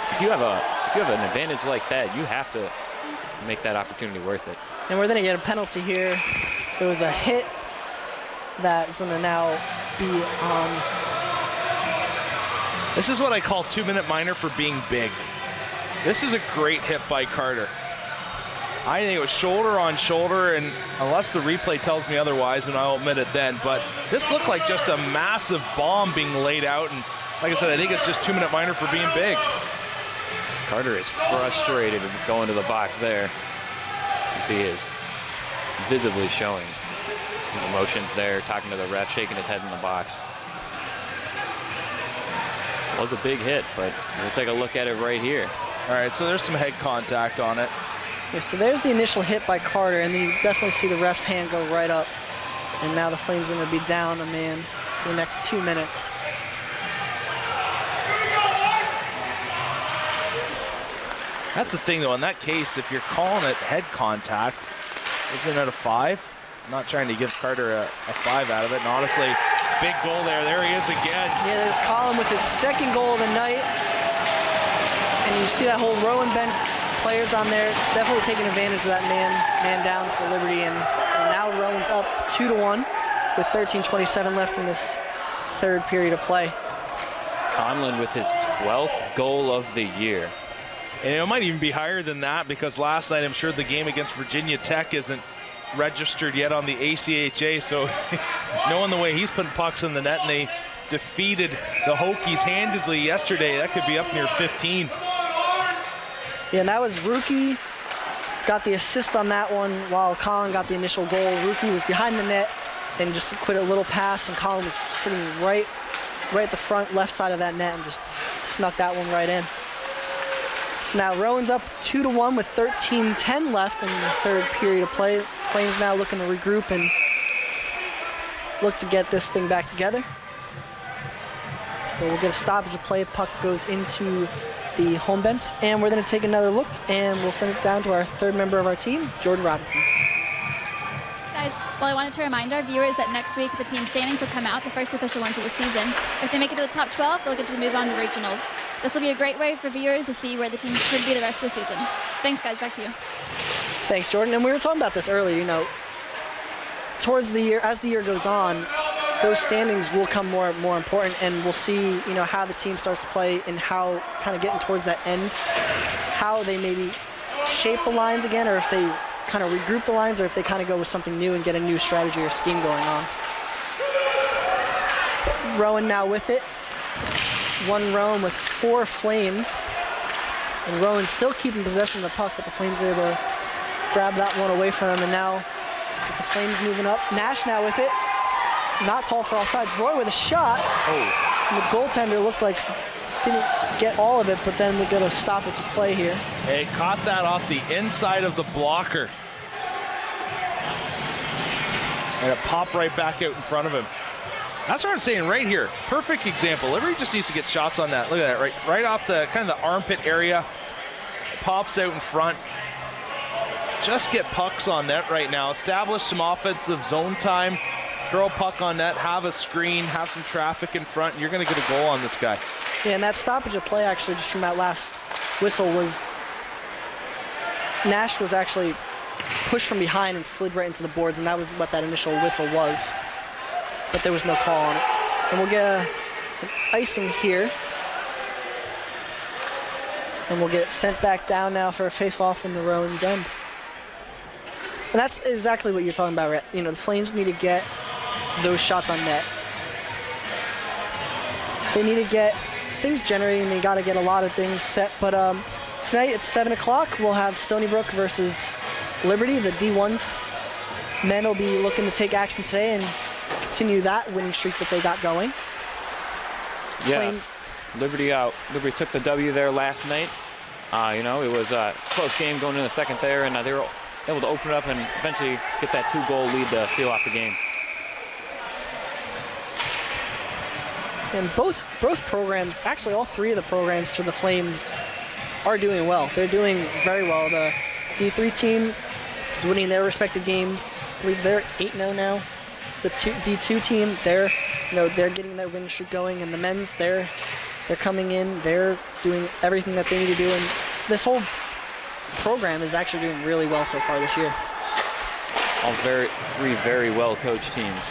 if you have an advantage like that, you have to make that opportunity worth it. And we're going to get a penalty here. There was a hit that's going to now be This is what I call 2-minute minor for being big. This is a great hit by Carter. I think it was shoulder on shoulder, and unless the replay tells me otherwise, and I'll admit it then, but this looked like just a massive bomb being laid out, and like I said, I think it's just 2-minute minor for being big. Carter is frustrated with going to the box there. You can see he is visibly showing his emotions there, talking to the ref, shaking his head in the box. It was a big hit, but we'll take a look at it right here. All right, so there's some head contact on it. Yeah, so there's the initial hit by Carter, and then you definitely see the ref's hand go right up. And now the Flames are going to be down a man for the next 2 minutes. That's the thing, though. In that case, if you're calling it head contact, isn't it a 5? I'm not trying to give Carter a 5 out of it. And honestly, big goal there. There he is again. Yeah, there's Colin with his second goal of the night. And you see that whole Rowan bench players on there definitely taking advantage of that man down for Liberty. And now Rowan's up 2-1 with 13:27 left in this third period of play. Conlon with his 12th goal of the year. And it might even be higher than that, because last night I'm sure the game against Virginia Tech isn't registered yet on the ACHA. So knowing the way he's putting pucks in the net, and they defeated the Hokies handedly yesterday, that could be up near 15. Yeah, and that was Rookie got the assist on that one while Colin got the initial goal. Rookie was behind the net and just quit a little pass, and Colin was sitting right at the front left side of that net and just snuck that one right in. So now Rowan's up 2-1 with 13:10 left in the third period of play. Flames now looking to regroup and look to get this thing back together. But we'll get a stoppage of play. Puck goes into the home bench, and we're going to take another look, and we'll send it down to our third member of our team, Jordan Robinson. Guys, well, I wanted to remind our viewers that next week the team standings will come out, the first official ones of the season. If they make it to the top 12, they'll get to move on to regionals. This will be a great way for viewers to see where the teams could be the rest of the season. Thanks, guys. Back to you. Thanks, Jordan. And we were talking about this earlier, towards the year, as the year goes on, those standings will come more important, and we'll see, how the team starts to play and how kind of getting towards that end, how they maybe shape the lines again, or if they kind of regroup the lines, or if they kind of go with something new and get a new strategy or scheme going on. Rowan now with it. One Rowan with 4 Flames. And Rowan still keeping possession of the puck, but the Flames are able to grab that one away from them. And now with the Flames moving up. Nash now with it. Not called for offsides. Roy with a shot. And the goaltender looked like didn't get all of it, but then we got a stoppage of play here. Hey, caught that off the inside of the blocker. And it popped right back out in front of him. That's what I'm saying right here. Perfect example. Liberty just needs to get shots on that. Look at that, right off the kind of the armpit area. Pops out in front. Just get pucks on net right now. Establish some offensive zone time. Throw a puck on net, have a screen, have some traffic in front, and you're going to get a goal on this guy. Yeah, and that stoppage of play actually just from that last whistle was Nash was actually pushed from behind and slid right into the boards, and that was what that initial whistle was. But there was no call on it. And we'll get an icing here. And we'll get it sent back down now for a face-off in the Rowan's end. And that's exactly what you're talking about, right? You know, the Flames need to get those shots on net. They need to get things generating. They got to get a lot of things set. But tonight at 7 o'clock, we'll have Stony Brook versus Liberty. The D1s men will be looking to take action today and continue that winning streak that they got going. Yeah, Flames. Liberty took the W there last night. You know, it was a close game going into the second there, and they were able to open it up and eventually get that 2-goal lead to seal off the game. And both programs, actually all three of the programs for the Flames are doing well. They're doing very well. The D3 team is winning their respective games. I believe they're 8-0 now. The D2 team, they're getting their win streak going, and the men's, they're coming in, they're doing everything that they need to do, and this whole program is actually doing really well so far this year. All three very well coached teams.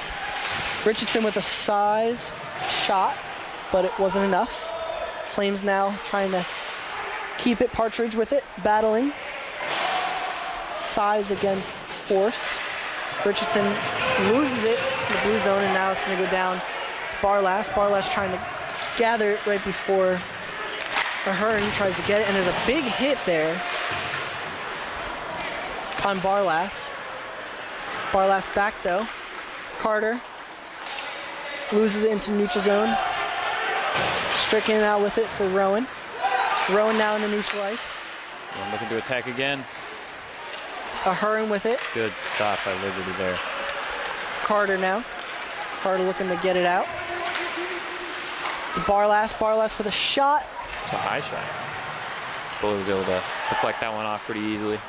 Richardson with a size shot, but it wasn't enough. Flames now trying to keep it. Partridge with it, battling. Size against force. Richardson loses it in the blue zone, and now it's going to go down to Barlas. Barlas trying to gather it right before Ahern tries to get it, and there's a big hit there on Barlas. Barlas back though. Carter loses it into neutral zone. Stricken out with it for Rowan. Rowan now in the neutral ice. And looking to attack again. Ahern with it. Good stop by Liberty there. Carter now. Carter looking to get it out. To Barlas. Barlas with a shot. It's a high shot. Goalie was able to deflect that one off pretty easily.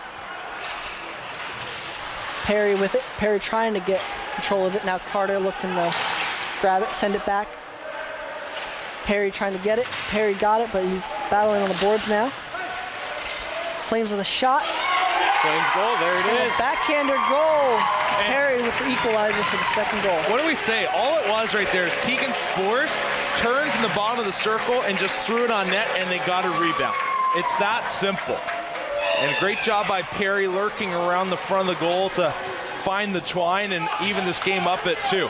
Perry with it. Perry trying to get control of it. Now Carter looking to grab it, send it back. Perry trying to get it. Perry got it, but he's battling on the boards now. Flames with a shot. Flames goal, there it is. Backhander goal. Perry with the equalizer for the second goal. What do we say? All it was right there is Keegan Spores turned in the bottom of the circle and just threw it on net, and they got a rebound. It's that simple. And a great job by Perry lurking around the front of the goal to find the twine and even this game up at 2.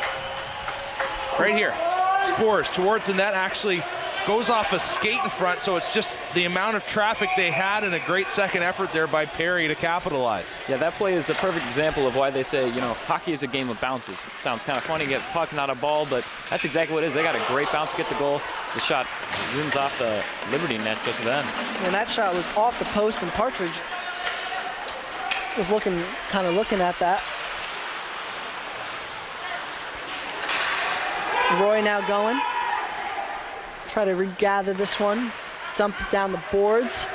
Right here, Spores towards the net, actually goes off a skate in front, so it's just the amount of traffic they had and a great second effort there by Perry to capitalize. Yeah, that play is a perfect example of why they say, you know, hockey is a game of bounces. It sounds kind of funny, get a puck, not a ball, but that's exactly what it is. They got a great bounce to get the goal. The shot zooms off the Liberty net just then. And that shot was off the post, and Partridge was kind of looking at that. Roy now going. Try to regather this one. Dump it down the boards.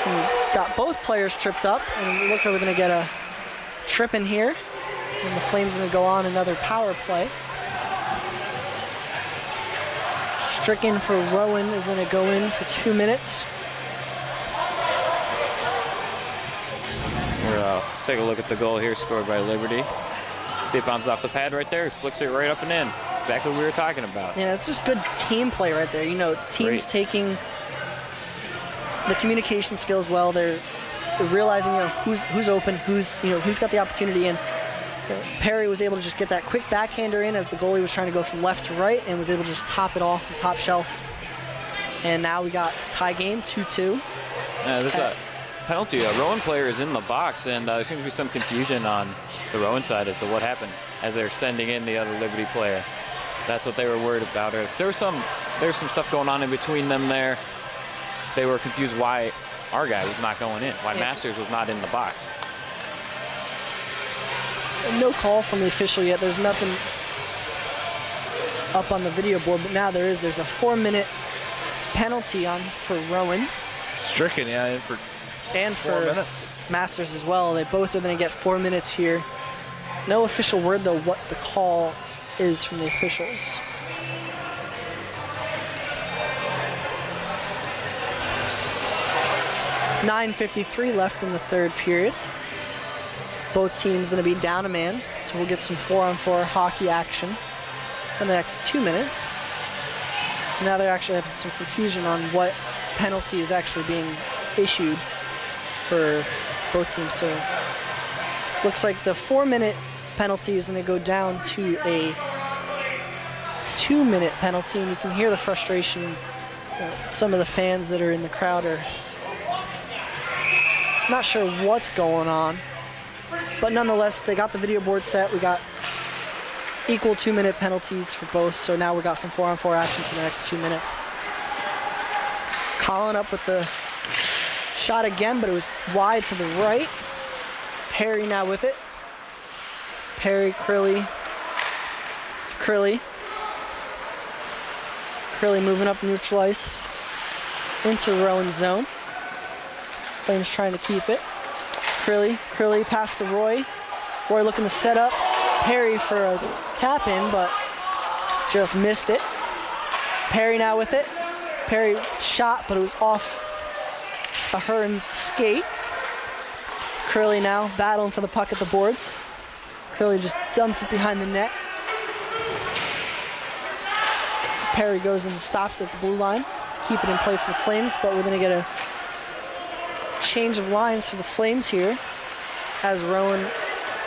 And got both players tripped up. And look like we're going to get a trip in here. And the Flames are going to go on another power play. Stricken for Rowan is going to go in for 2 minutes. We'll take a look at the goal here scored by Liberty. See it bounces off the pad right there. Flicks it right up and in. Exactly what we were talking about. Yeah, it's just good team play right there. You know, teams great. taking the communication skills well. They're realizing, you know, who's open, who's got the opportunity. And Perry was able to just get that quick backhander in as the goalie was trying to go from left to right, and was able to just top it off the top shelf. And now we got tie game, 2-2. There's a penalty. A Rowan player is in the box, and there seems to be some confusion on the Rowan side as to what happened as they're sending in the other Liberty player. That's what they were worried about. There's some stuff going on in between them there. They were confused why our guy was not going in, why Masters was not in the box. No call from the official yet. There's nothing up on the video board, but now there's a 4-minute penalty on for Rowan. Stricken, yeah, for 4 minutes. Masters as well. They both are going to get 4 minutes here. No official word though what the call is from the officials. 9:53 left in the third period. Both teams going to be down a man, so we'll get some 4-on-4 hockey action for the next 2 minutes. Now they're actually having some confusion on what penalty is actually being issued for both teams. So looks like the 4-minute penalty is going to go down to a 2-minute penalty, and you can hear the frustration. Some of the fans that are in the crowd are not sure what's going on, but nonetheless, they got the video board set. We got equal 2-minute penalties for both, so now we got some 4-on-4 action for the next 2 minutes. Colin up with the shot again, but it was wide to the right. Perry now with it. Perry, Crilly to Crilly. Crilly moving up neutral ice into the Rowan zone. Flames trying to keep it. Crilly past to Roy. Roy looking to set up. Perry for a tap in, but just missed it. Perry now with it. Perry shot, but it was off Ahern's skate. Crilly now battling for the puck at the boards. Crilly just dumps it behind the net. Perry goes and stops at the blue line to keep it in play for the Flames, but we're going to get a change of lines for the Flames here as Rowan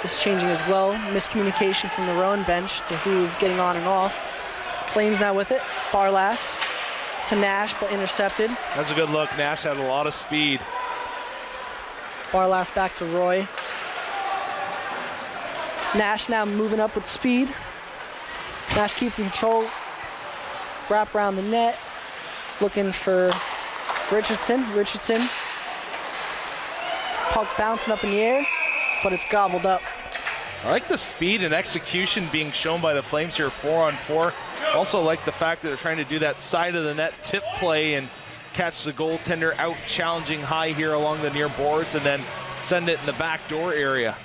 is changing as well. Miscommunication from the Rowan bench to who is getting on and off. Flames now with it. Barlass to Nash, but intercepted. That's a good look. Nash had a lot of speed. Barlass back to Roy. Nash now moving up with speed. Nash keeping control. Wrap around the net. Looking for Richardson. Puck bouncing up in the air, but it's gobbled up. I like the speed and execution being shown by the Flames here, 4-on-4. Also like the fact that they're trying to do that side of the net tip play and catch the goaltender out challenging high here along the near boards and then send it in the back door area.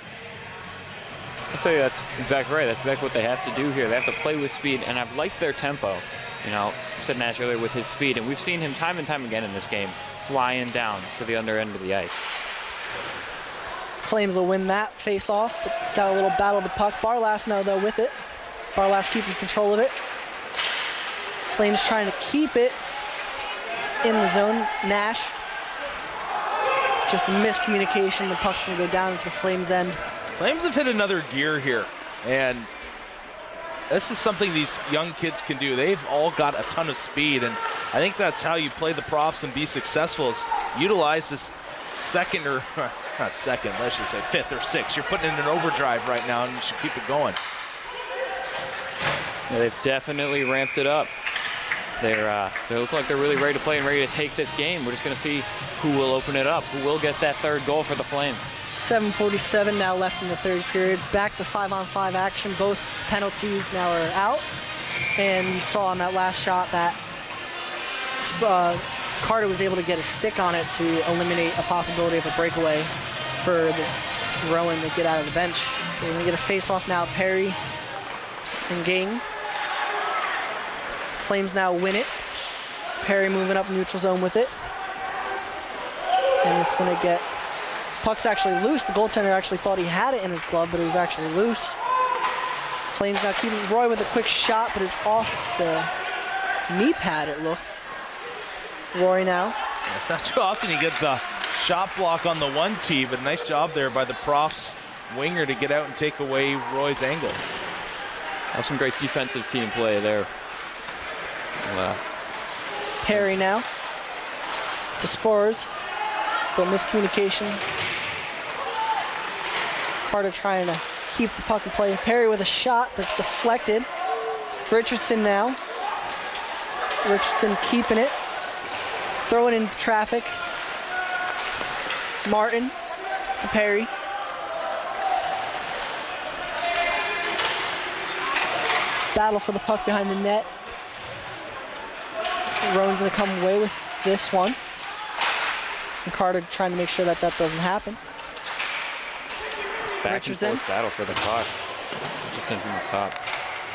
I'll tell you, that's exactly right. That's exactly what they have to do here. They have to play with speed, and I've liked their tempo. You know, I said Nash earlier with his speed, and we've seen him time and time again in this game flying down to the under end of the ice. Flames will win that face-off, but got a little battle of the puck. Barlass now, though, with it. Barlass keeping control of it. Flames trying to keep it in the zone. Nash, just a miscommunication. The puck's going to go down into the Flames' end. Flames have hit another gear here, and this is something these young kids can do. They've all got a ton of speed, and I think that's how you play the profs and be successful, is utilize this second, or not second, I should say fifth or sixth. You're putting in an overdrive right now, and you should keep it going. Yeah, they've definitely ramped it up. They look like they're really ready to play and ready to take this game. We're just going to see who will open it up, who will get that third goal for the Flames. 7:47 now left in the third period. Back to 5-on-5 action. Both penalties now are out. And you saw on that last shot that Carter was able to get a stick on it to eliminate a possibility of a breakaway for the Rowan to get out of the bench. So we're going to get a face-off now. Perry and Gang. Flames now win it. Perry moving up neutral zone with it. And it's going to get... Puck's actually loose. The goaltender actually thought he had it in his glove, but it was actually loose. Flames now keeping Roy with a quick shot, but it's off the knee pad, it looked. Roy now. It's not too often you get the shot block on the 1T, but nice job there by the profs winger to get out and take away Roy's angle. That was some great defensive team play there. Perry now to Spores, but miscommunication. Carter trying to keep the puck in play. Perry with a shot that's deflected. Richardson now. Richardson keeping it. Throwing into traffic. Martin to Perry. Battle for the puck behind the net. Rowan's gonna come away with this one. And Carter trying to make sure that that doesn't happen. Back Richardson. and forth battle for the puck. Richardson from the top.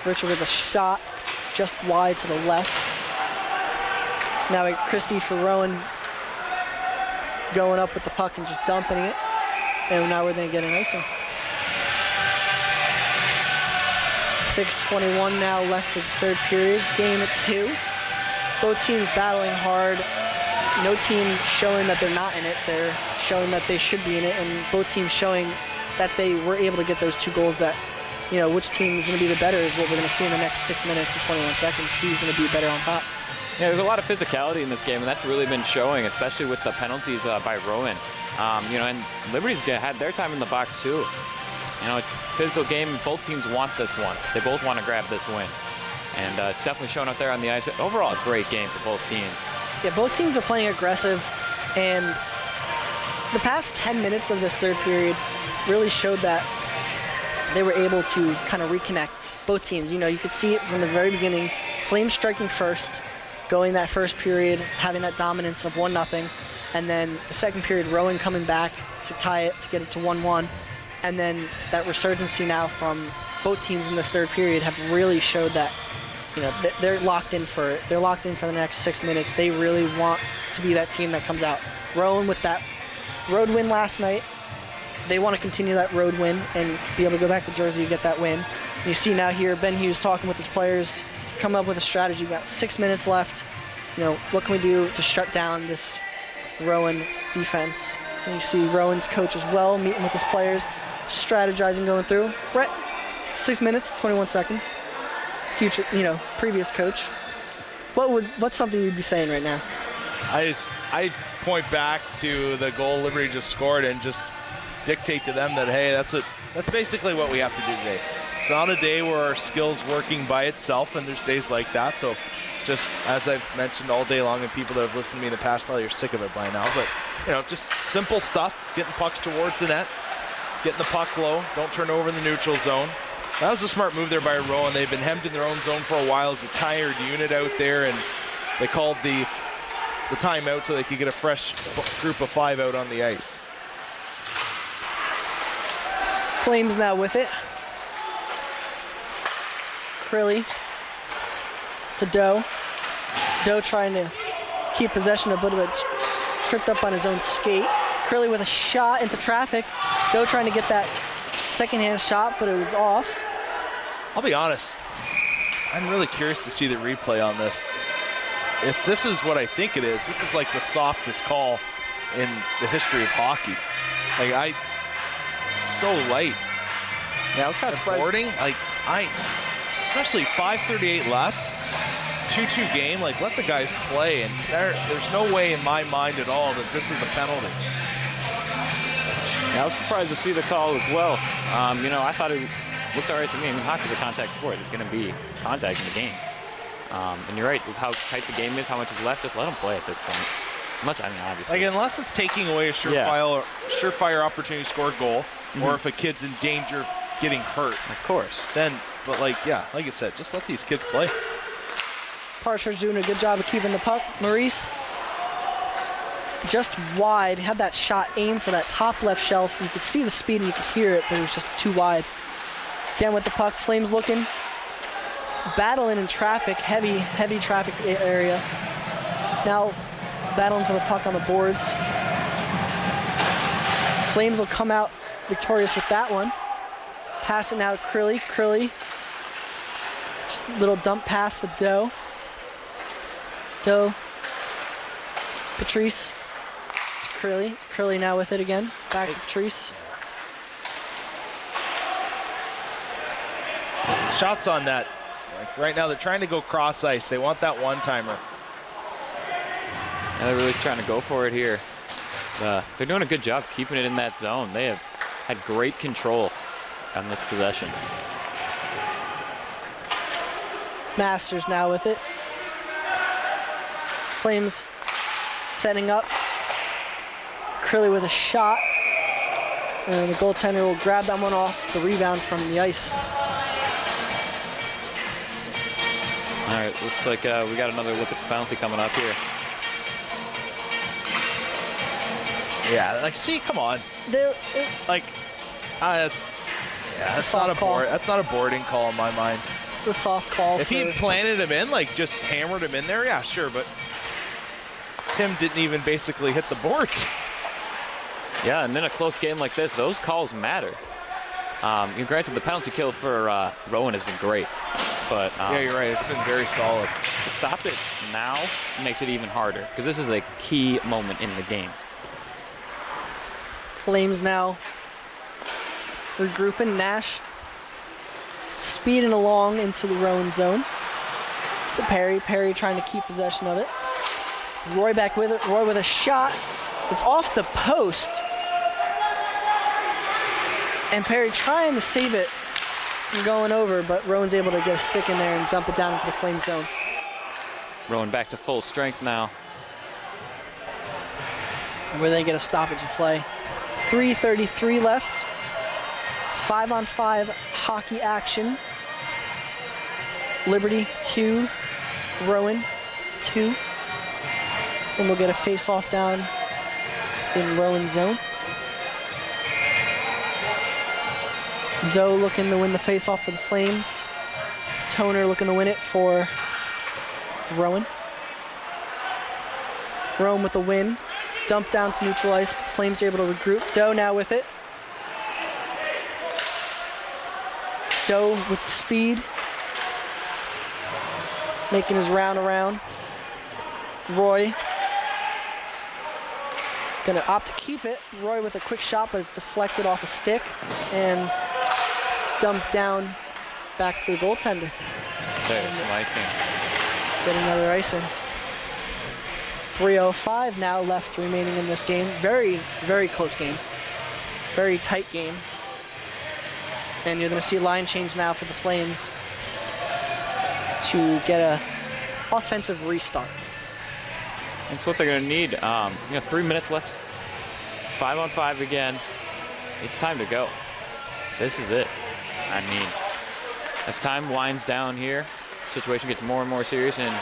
Richard with a shot just wide to the left. Now Christie for Rowan going up with the puck and just dumping it. And now we're going to get an icing. 6:21 now left of the third period. Game at 2. Both teams battling hard. No team showing that they're not in it. They're showing that they should be in it, and both teams showing that they were able to get those 2 goals. That, which team is going to be the better is what we're going to see in the next 6 minutes and 21 seconds. Who's going to be better on top? Yeah, there's a lot of physicality in this game, and that's really been showing, especially with the penalties by Rowan. And Liberty's had their time in the box too. It's a physical game. Both teams want this one. They both want to grab this win. And it's definitely shown up there on the ice. Overall, a great game for both teams. Yeah, both teams are playing aggressive, and the past 10 minutes of this third period really showed that they were able to kind of reconnect, both teams. You could see it from the very beginning. Flames striking first, going that first period, having that dominance of 1-0, and then the second period, Rowan coming back to tie it, to get it to 1-1, and then that resurgency now from both teams in this third period have really showed that they're locked in for it. They're locked in for the next 6 minutes. They really want to be that team that comes out. Rowan with that road win last night, they want to continue that road win and be able to go back to Jersey and get that win. And you see now here, Ben Hughes talking with his players, coming up with a strategy. We've got 6 minutes left. What can we do to shut down this Rowan defense? And you see Rowan's coach as well, meeting with his players, strategizing, going through. Brett, 6 minutes, 21 seconds. Future, previous coach. What's something you'd be saying right now? I point back to the goal Liberty just scored and just dictate to them that, hey, that's basically what we have to do today. It's not a day where our skill's working by itself, and there's days like that. So just as I've mentioned all day long, and people that have listened to me in the past probably are sick of it by now, but just simple stuff, getting pucks towards the net, getting the puck low, don't turn over in the neutral zone. That was a smart move there by Rowan. They've been hemmed in their own zone for a while as a tired unit out there, and they called the timeout so they could get a fresh group of 5 out on the ice. Flames now with it. Crilly to Doe. Doe trying to keep possession, but tripped up on his own skate. Crilly with a shot into traffic. Doe trying to get that second-hand shot, but it was off. I'll be honest, I'm really curious to see the replay on this. If this is what I think it is, this is like the softest call in the history of hockey. So light. Yeah, I was kind of surprised. Boarding, especially 5:38 left, 2-2 game, let the guys play, and there's no way in my mind at all that this is a penalty. Yeah, I was surprised to see the call as well. I thought it looked all right to me. Hockey's a contact sport. There's going to be contact in the game. And you're right, with how tight the game is, how much is left, just let them play at this point. Obviously. Unless it's taking away a surefire opportunity to score a goal, or if a kid's in danger of getting hurt. Of course. Then, like you said, just let these kids play. Parcher's doing a good job of keeping the puck. Maurice, just wide, had that shot aimed for that top left shelf. You could see the speed and you could hear it, but it was just too wide. Again with the puck, Flames looking, battling in traffic, heavy traffic area. Now battling for the puck on the boards. Flames will come out victorious with that one. Pass it now to Crilly. Crilly, just a little dump pass to Doe. Doe, Patrice to Crilly. Crilly now with it again. Back to Patrice. Shots on that. Right now they're trying to go cross ice. They want that one-timer. Yeah, they're really trying to go for it here. They're doing a good job keeping it in that zone. They have had great control on this possession. Masters now with it. Flames setting up. Crilly with a shot. And the goaltender will grab that one off the rebound from the ice. All right, looks like we got another look at the penalty coming up here. Yeah, see, come on. That's not a board. That's not a boarding call in my mind. It's a soft call. If he planted him in, just hammered him in there, yeah, sure. But Tim didn't even basically hit the boards. Yeah, and in a close game like this, those calls matter. Granted, the penalty kill for Rowan has been great, but yeah, you're right. It's been very solid. to stop it now makes it even harder because this is a key moment in the game. Flames now regrouping. Nash speeding along into the Rowan zone. To Perry. Perry trying to keep possession of it. Roy back with it. Roy with a shot. It's off the post. And Perry trying to save it from going over, but Rowan's able to get a stick in there and dump it down into the Flame zone. Rowan back to full strength now. Where they get a stoppage of play. 3:33 left. 5-on-5 hockey action. Liberty 2, Rowan 2. And we'll get a face-off down in Rowan zone. Doe looking to win the face-off for the Flames. Toner looking to win it for Rowan. Rowan with the win. Dump down to neutral ice, but the Flames are able to regroup. Doe now with it. Doe with the speed. Making his round around. Roy gonna opt to keep it. Roy with a quick shot, but it's deflected off a stick. And it's dumped down back to the goaltender. There's some icing. Get another icing. 3:05 now left remaining in this game. Very, very close game. Very tight game. And you're going to see a line change now for the Flames to get a offensive restart. That's what they're going to need. 3 minutes left. 5-on-5 again. It's time to go. This is it. I mean, as time winds down here, the situation gets more and more serious, and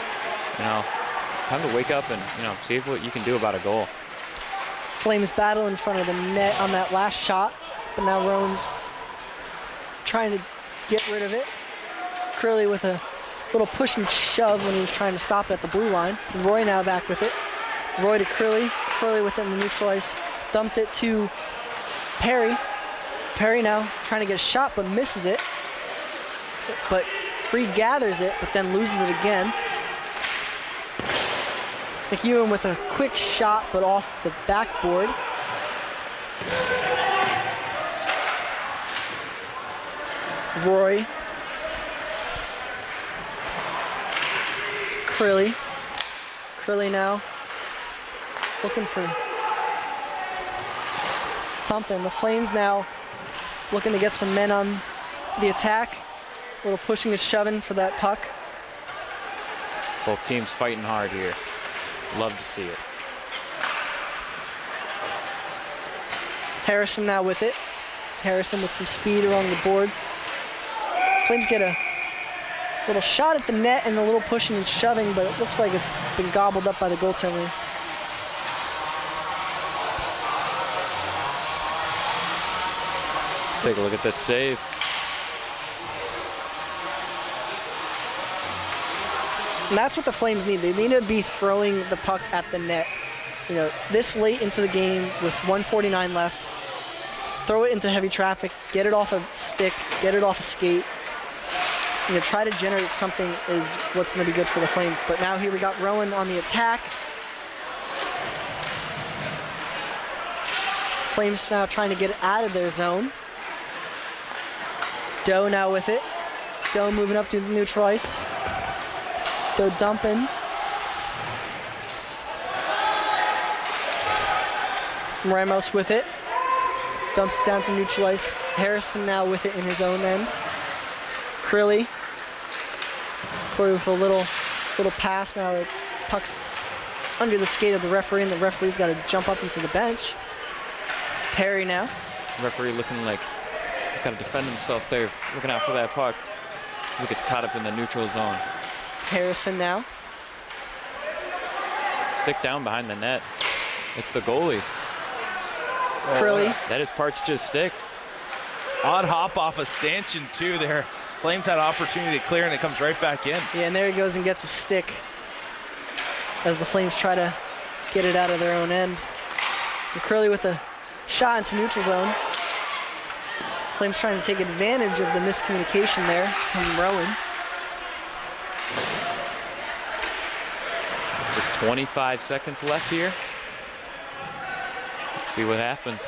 time to wake up and see what you can do about a goal. Flames battle in front of the net on that last shot, but now Rowan's trying to get rid of it. Curley with a little push and shove when he was trying to stop it at the blue line. And Roy now back with it. Roy to Curley. Curley within the neutral ice. Dumped it to Perry. Perry now trying to get a shot but misses it. But regathers it but then loses it again. McEwen with a quick shot but off the backboard. Roy. Curley. Curley now looking for something. The Flames now looking to get some men on the attack. A little pushing and shoving for that puck. Both teams fighting hard here. Love to see it. Harrison now with it. Harrison with some speed along the boards. Flames get a little shot at the net and a little pushing and shoving, but it looks like it's been gobbled up by the goaltender. Let's take a look at this save. And that's what the Flames need. They need to be throwing the puck at the net. This late into the game with 1:49 left, throw it into heavy traffic, get it off a stick, get it off a skate. Try to generate something is what's going to be good for the Flames. But now here we got Rowan on the attack. Flames now trying to get it out of their zone. Doe now with it. Doe moving up to the neutral ice. Doe dumping. Ramos with it. Dumps it down to neutral ice. Harrison now with it in his own end. Curley. Curley with a little pass. Now the puck's under the skate of the referee, and the referee's got to jump up into the bench. Perry now. Referee looking like he's got to defend himself there, looking out for that puck. He gets caught up in the neutral zone. Harrison now. Stick down behind the net. It's the goalies. Curley. That is Partridge's stick. Odd hop off a stanchion too there. Flames had opportunity to clear and it comes right back in. Yeah, and there he goes and gets a stick as the Flames try to get it out of their own end. And Curley with a Shot into neutral zone. Flames trying to take advantage of the miscommunication there from Rowan. Just 25 seconds left here. Let's see what happens.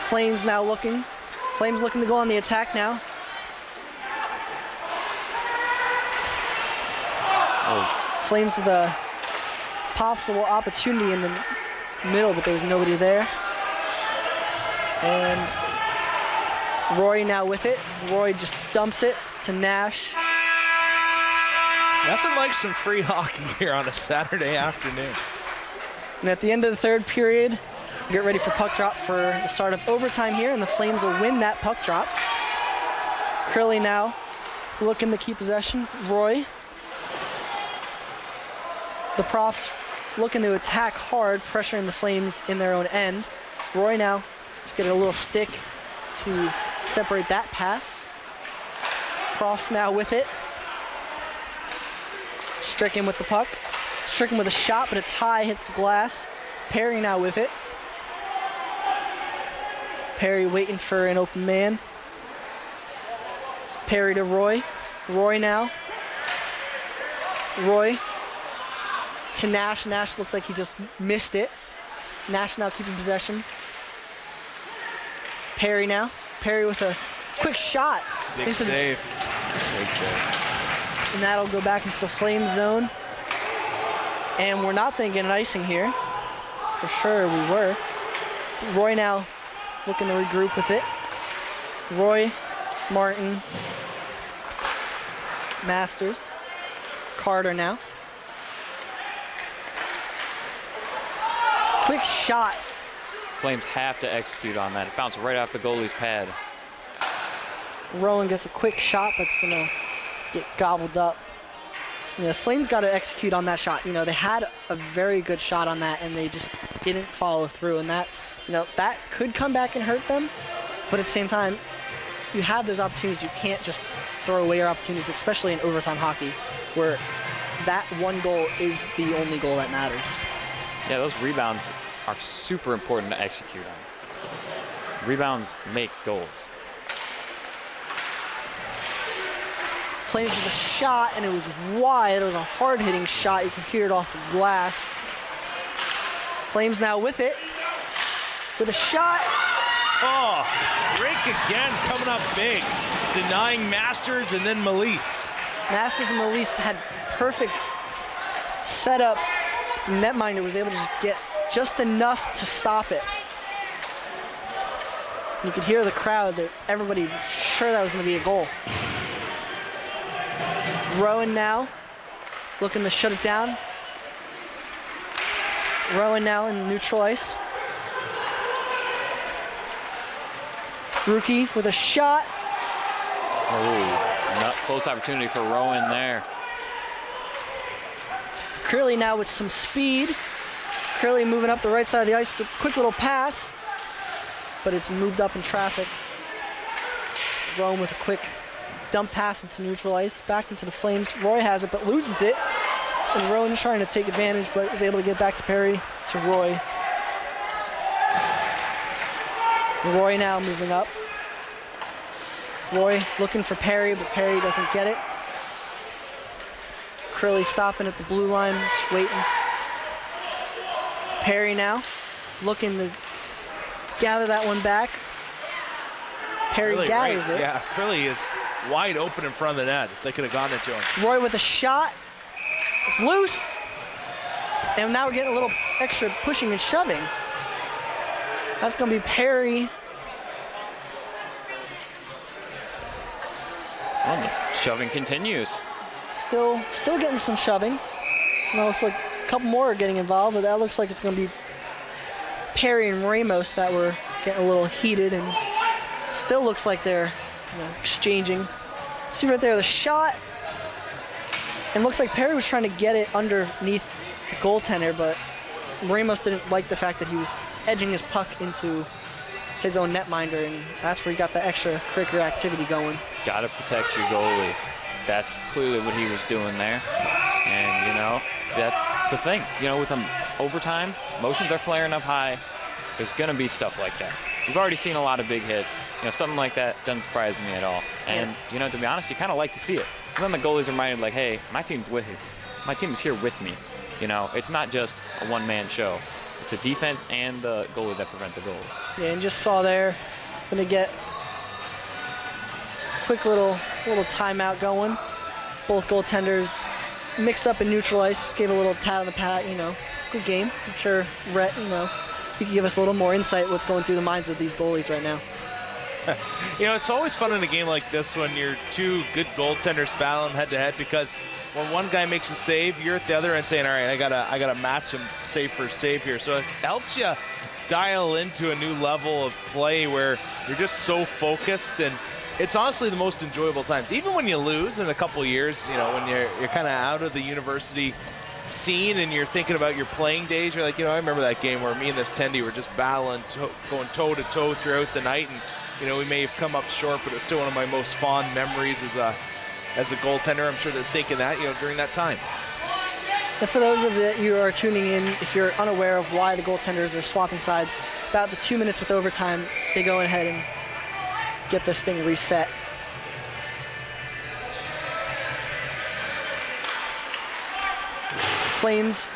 Flames now looking. Flames looking to go on the attack now. Oh, Flames with a possible opportunity in the middle, but there was nobody there. And Roy now with it. Roy just dumps it to Nash. Nothing like some free hockey here on a Saturday afternoon. And at the end of the third period, get ready for puck drop for the start of overtime here, and the Flames will win that puck drop. Curley now looking to keep possession. Roy. The Profs looking to attack hard, pressuring the Flames in their own end. Roy now just getting a little stick to separate that pass. Profs now with it. Stricken with the puck. Stricken with a shot, but it's high, hits the glass. Perry now with it. Perry waiting for an open man. Perry to Roy. Roy now. Roy to Nash. Nash looked like he just missed it. Nash now keeping possession. Perry now. Perry with a quick shot. Big save. big save. And that'll go back into the Flame zone. And we're not thinking icing here. For sure we were. Roy now looking to regroup with it. Roy, Martin, Masters, Carter now. Quick shot. Flames have to execute on that. It bounced right off the goalie's pad. Rowan gets a quick shot that's gonna get gobbled up. You know, the Flames got to execute on that shot. You know, they had a very good shot on that and they just didn't follow through. And that, you know, that could come back and hurt them. But at the same time, you have those opportunities. You can't just throw away your opportunities, especially in overtime hockey, where that one goal is the only goal that matters. Yeah, those rebounds are super important to execute on. Rebounds make goals. Flames with a shot, and it was wide. It was a hard-hitting shot. You could hear it off the glass. Flames now with it. With a shot. Oh, break again, coming up big. Denying Masters and then Melise. Masters and Melise had perfect setup. The netminder was able to just get just enough to stop it. You could hear the crowd. Everybody was sure that was going to be a goal. Rowan now looking to shut it down. Rowan now in neutral ice. Rookie with a shot. Oh, not close opportunity for Rowan there. Curley now with some speed. Curley moving up the right side of the ice. A quick little pass, but it's moved up in traffic. Rowan with a quick dump pass into neutral ice, back into the Flames. Roy has it, but loses it. And Rowan trying to take advantage, but is able to get back to Perry, to Roy. Roy now moving up. Roy looking for Perry, but Perry doesn't get it. Curley stopping at the blue line, just waiting. Perry now looking to gather that one back. Perry Really gathers right. it. Yeah, Curley is wide open in front of the net. If they could have gotten it to him. Roy with a shot. It's loose. And now we're getting a little extra pushing and shoving. That's going to be Perry. Well, the shoving continues. Still getting some shoving. Well, it's like a couple more are getting involved, but that looks like it's going to be Perry and Ramos that were getting a little heated, and still looks like they're exchanging. See right there, the shot. And looks like Perry was trying to get it underneath the goaltender, but Ramos didn't like the fact that he was edging his puck into his own netminder, and that's where he got the extracurricular activity going. Got to protect your goalie. That's clearly what he was doing there. And, you know, that's the thing. You know, with a overtime, motions are flaring up high. There's going to be stuff like that. We've already seen a lot of big hits. Something like that doesn't surprise me at all. And, to be honest, you kind of like to see it. And then the goalie's reminded, like, hey, my team's with you. My team is here with me. It's not just a one-man show. It's the defense and the goalie that prevent the goals. Yeah, and just saw there, going to get quick little timeout going. Both goaltenders mixed up and neutralized. Just gave a little tat on the pat. Good game. I'm sure Rhett, you can give us a little more insight what's going through the minds of these goalies right now. It's always fun in a game like this when you're two good goaltenders battling head-to-head, because when one guy makes a save, you're at the other end saying, all right, I gotta match him save for save here. So it helps you dial into a new level of play where you're just so focused, and it's honestly the most enjoyable times. Even when you lose in a couple years, when you're kind of out of the university scene and you're thinking about your playing days, you're like, I remember that game where me and this Tendy were just battling, going toe-to-toe throughout the night, and we may have come up short, but it's still one of my most fond memories as a goaltender. I'm sure they're thinking that, during that time. And for those of you who are tuning in, if you're unaware of why the goaltenders are swapping sides, about the 2 minutes with overtime, they go ahead and get this thing reset. Flames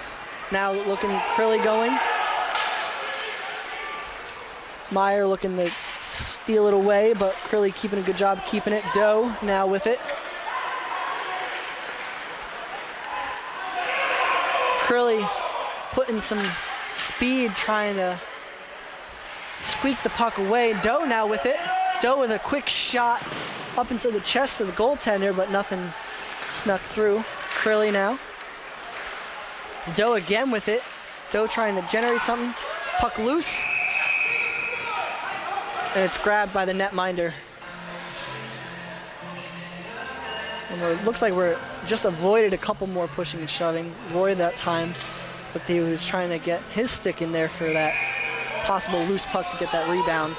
now looking, Crilly going. Meyer looking to steal it away, but Crilly keeping a good job keeping it. Doe now with it. Crilly putting some speed, trying to squeak the puck away. Doe now with it. Doe with a quick shot up into the chest of the goaltender, but nothing snuck through. Crilly now. Doe again with it. Doe trying to generate something. Puck loose. And it's grabbed by the netminder. And it looks like we're just avoided a couple more pushing and shoving. Roy that time, but he was trying to get his stick in there for that possible loose puck to get that rebound.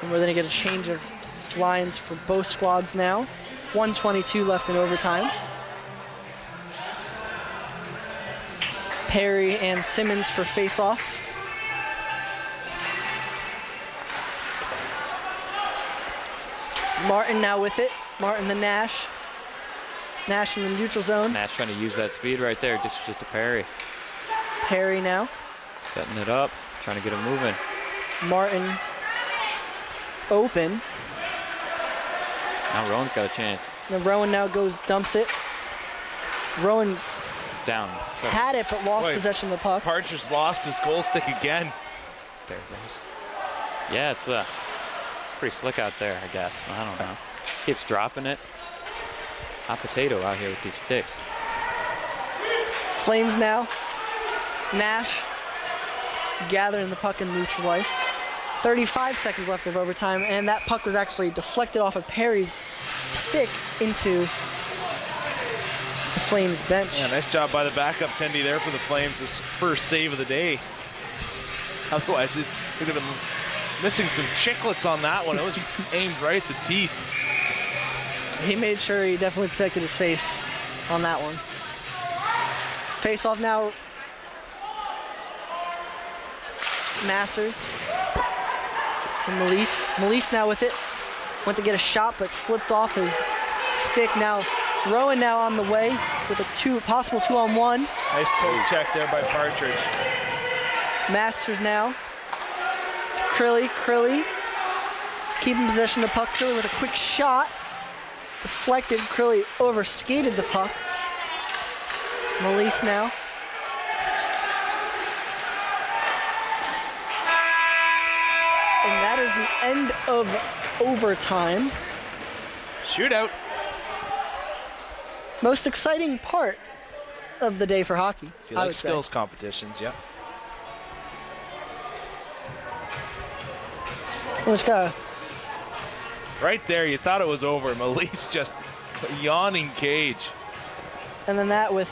And we're going to get a change of lines for both squads now. 1:22 left in overtime. Perry and Simmons for face-off. Martin now with it. Martin the Nash. Nash in the neutral zone. Nash trying to use that speed right there, dishes it to Perry. Perry now. Setting it up, trying to get him moving. Martin open. Now Rowan's got a chance. And Rowan now goes, dumps it. Rowan Down. Sorry. had it, but lost possession of the puck. Partridge lost his goal stick again. There it goes. Yeah, it's pretty slick out there, I guess. I don't know. Keeps dropping it. Hot potato out here with these sticks. Flames now. Nash gathering the puck in neutral ice. 35 seconds left of overtime, and that puck was actually deflected off of Perry's stick into the Flames bench. Yeah, nice job by the backup Tendy there for the Flames. This first save of the day. Otherwise, look at him missing some chiclets on that one. It was aimed right at the teeth. He made sure he definitely protected his face on that one. Face off now. Masters to Melise. Melise now with it. Went to get a shot, but slipped off his stick. Now Rowan now on the way with a possible 2-on-1. Nice poke check there by Partridge. Masters now to Crilly. Crilly keeping possession of the puck. Crilly with a quick shot. Deflected. Crilly overskated the puck. Melise now. And that is the end of overtime. Shootout. Most exciting part of the day for hockey. If you like skills competitions, yep. Right there, you thought it was over. Melise just a yawning cage. And then that with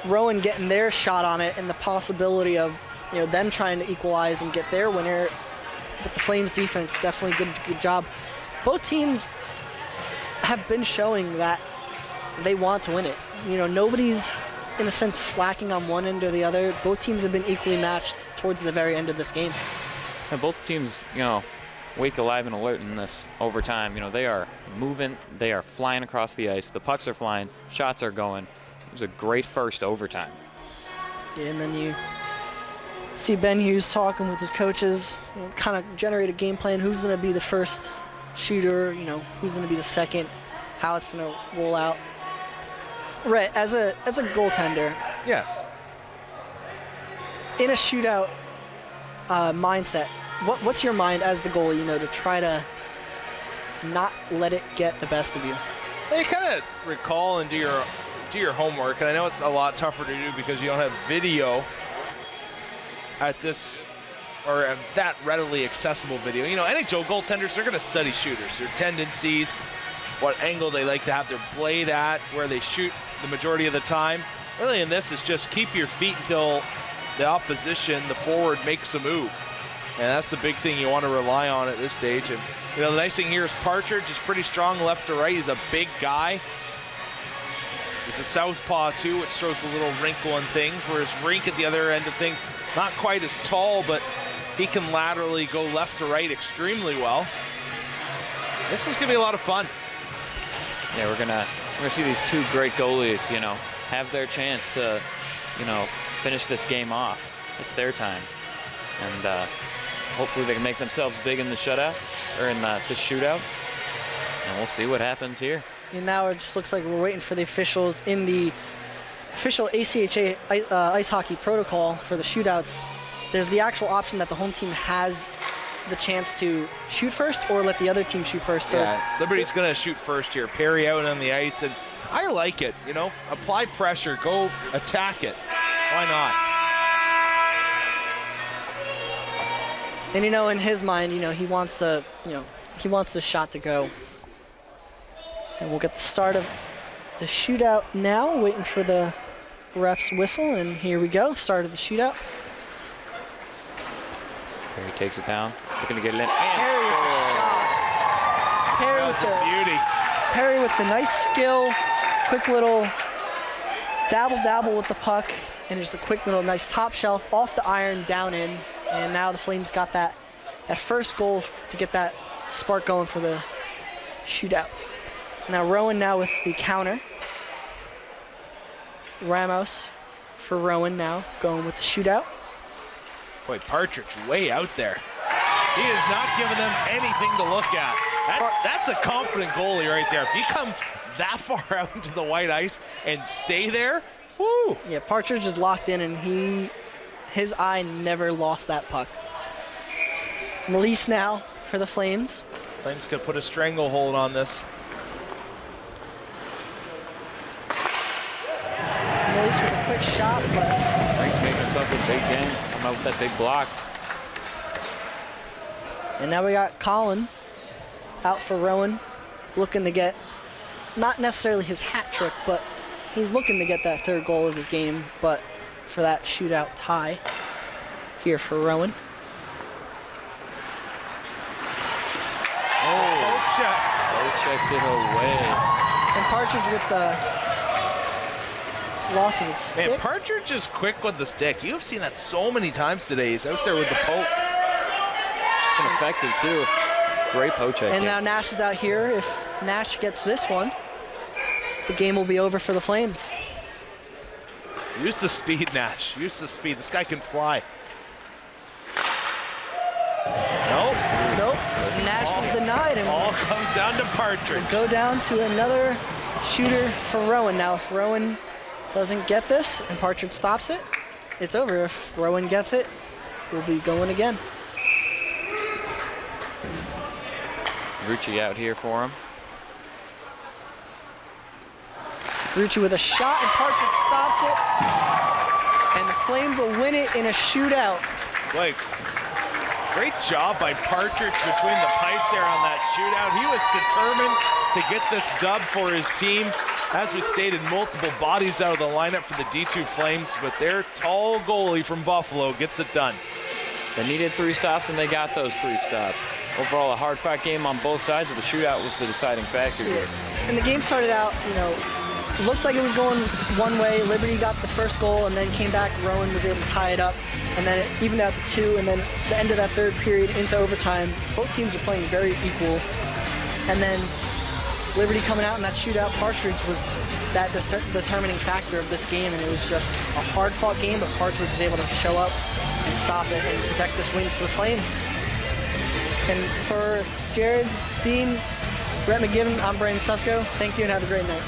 Rowan getting their shot on it and the possibility of them trying to equalize and get their winner. But the Flames defense definitely good job. Both teams have been showing that they want to win it. Nobody's in a sense, slacking on one end or the other. Both teams have been equally matched towards the very end of this game. And both teams, wake alive and alert in this overtime. They are moving, they are flying across the ice. The pucks are flying, shots are going. It was a great first overtime. Yeah, and then you see Ben Hughes talking with his coaches, kind of generate a game plan. Who's going to be the first shooter? Who's going to be the second? How it's going to roll out. Rhett, as a goaltender, Yes. in a shootout mindset, what's your mind as the goalie? To try to not let it get the best of you. Well, you kind of recall and do your homework, and I know it's a lot tougher to do because you don't have video at this, or at that readily accessible video. NHL goaltenders, they're going to study shooters, their tendencies, what angle they like to have their blade at, where they shoot the majority of the time. Really in this is just keep your feet until the opposition, the forward, makes a move. And that's the big thing you want to rely on at this stage. And the nice thing here is Partridge is pretty strong left to right. He's a big guy. He's a southpaw too, which throws a little wrinkle in things, whereas Rink at the other end of things, not quite as tall, but he can laterally go left to right extremely well. This is going to be a lot of fun. Yeah, we're gonna see these two great goalies, have their chance to, finish this game off. It's their time, and hopefully they can make themselves big in the shutout or in the shootout, and we'll see what happens here. And now it just looks like we're waiting for the officials in the official ACHA ice hockey protocol for the shootouts. There's the actual option that the home team has the chance to shoot first or let the other team shoot first. So yeah, Liberty's going to shoot first here. Perry out on the ice, and I like it. Apply pressure, go attack it. Why not? And in his mind, he wants the shot to go. And we'll get the start of the shootout now, waiting for the ref's whistle, and here we go, start of the shootout. Perry takes it down, looking to get it in. Perry with the shot. Perry with the nice skill, quick little dabble with the puck, and just a quick little nice top shelf off the iron, down in, and now the Flames got that first goal to get that spark going for the shootout. Now Rowan now with the counter. Ramos for Rowan now going with the shootout. Boy, Partridge way out there. He is not giving them anything to look at. That's a confident goalie right there. If you come that far out into the white ice and stay there, whoo! Yeah, Partridge is locked in, and his eye never lost that puck. Melise now for the Flames. Flames could put a stranglehold on this. Melise with a quick shot, but Rink making himself a big game. Come out with that big block. and now we got Colin out for Rowan, looking to get not necessarily his hat trick, but he's looking to get that third goal of his game, but for that shootout tie here for Rowan. Checked it away. And Partridge with the loss of his stick. Man, Partridge is quick with the stick. You've seen that so many times today. He's out there with the poke. And effective too. Great poke check. And now Nash is out here. If Nash gets this one, the game will be over for the Flames. Use the speed, Nash. Use the speed. This guy can fly. Nope. Nash was denied. And all comes down to Partridge. go down to another shooter for Rowan. Now, if Rowan doesn't get this and Partridge stops it, it's over. If Rowan gets it, we'll be going again. Rucci out here for him. Rucci with a shot, and Partridge stops it. And the Flames will win it in a shootout. Like, great job by Partridge between the pipes there on that shootout. He was determined to get this dub for his team. As we stated, multiple bodies out of the lineup for the D2 Flames, but their tall goalie from Buffalo gets it done. They needed 3 stops, and they got those 3 stops. Overall, a hard-fought game on both sides, but the shootout was the deciding factor here. And the game started out, looked like it was going one way. Liberty got the first goal and then came back. Rowan was able to tie it up, and then it evened out to 2. And then the end of that third period into overtime, both teams are playing very equal. And then Liberty coming out in that shootout. Partridge was that determining factor of this game, and it was just a hard-fought game, but Partridge was able to show up and stop it and protect this win for the Flames. And for Jared, Dean, Brett McGibbon, I'm Brandon Susko. Thank you and have a great night.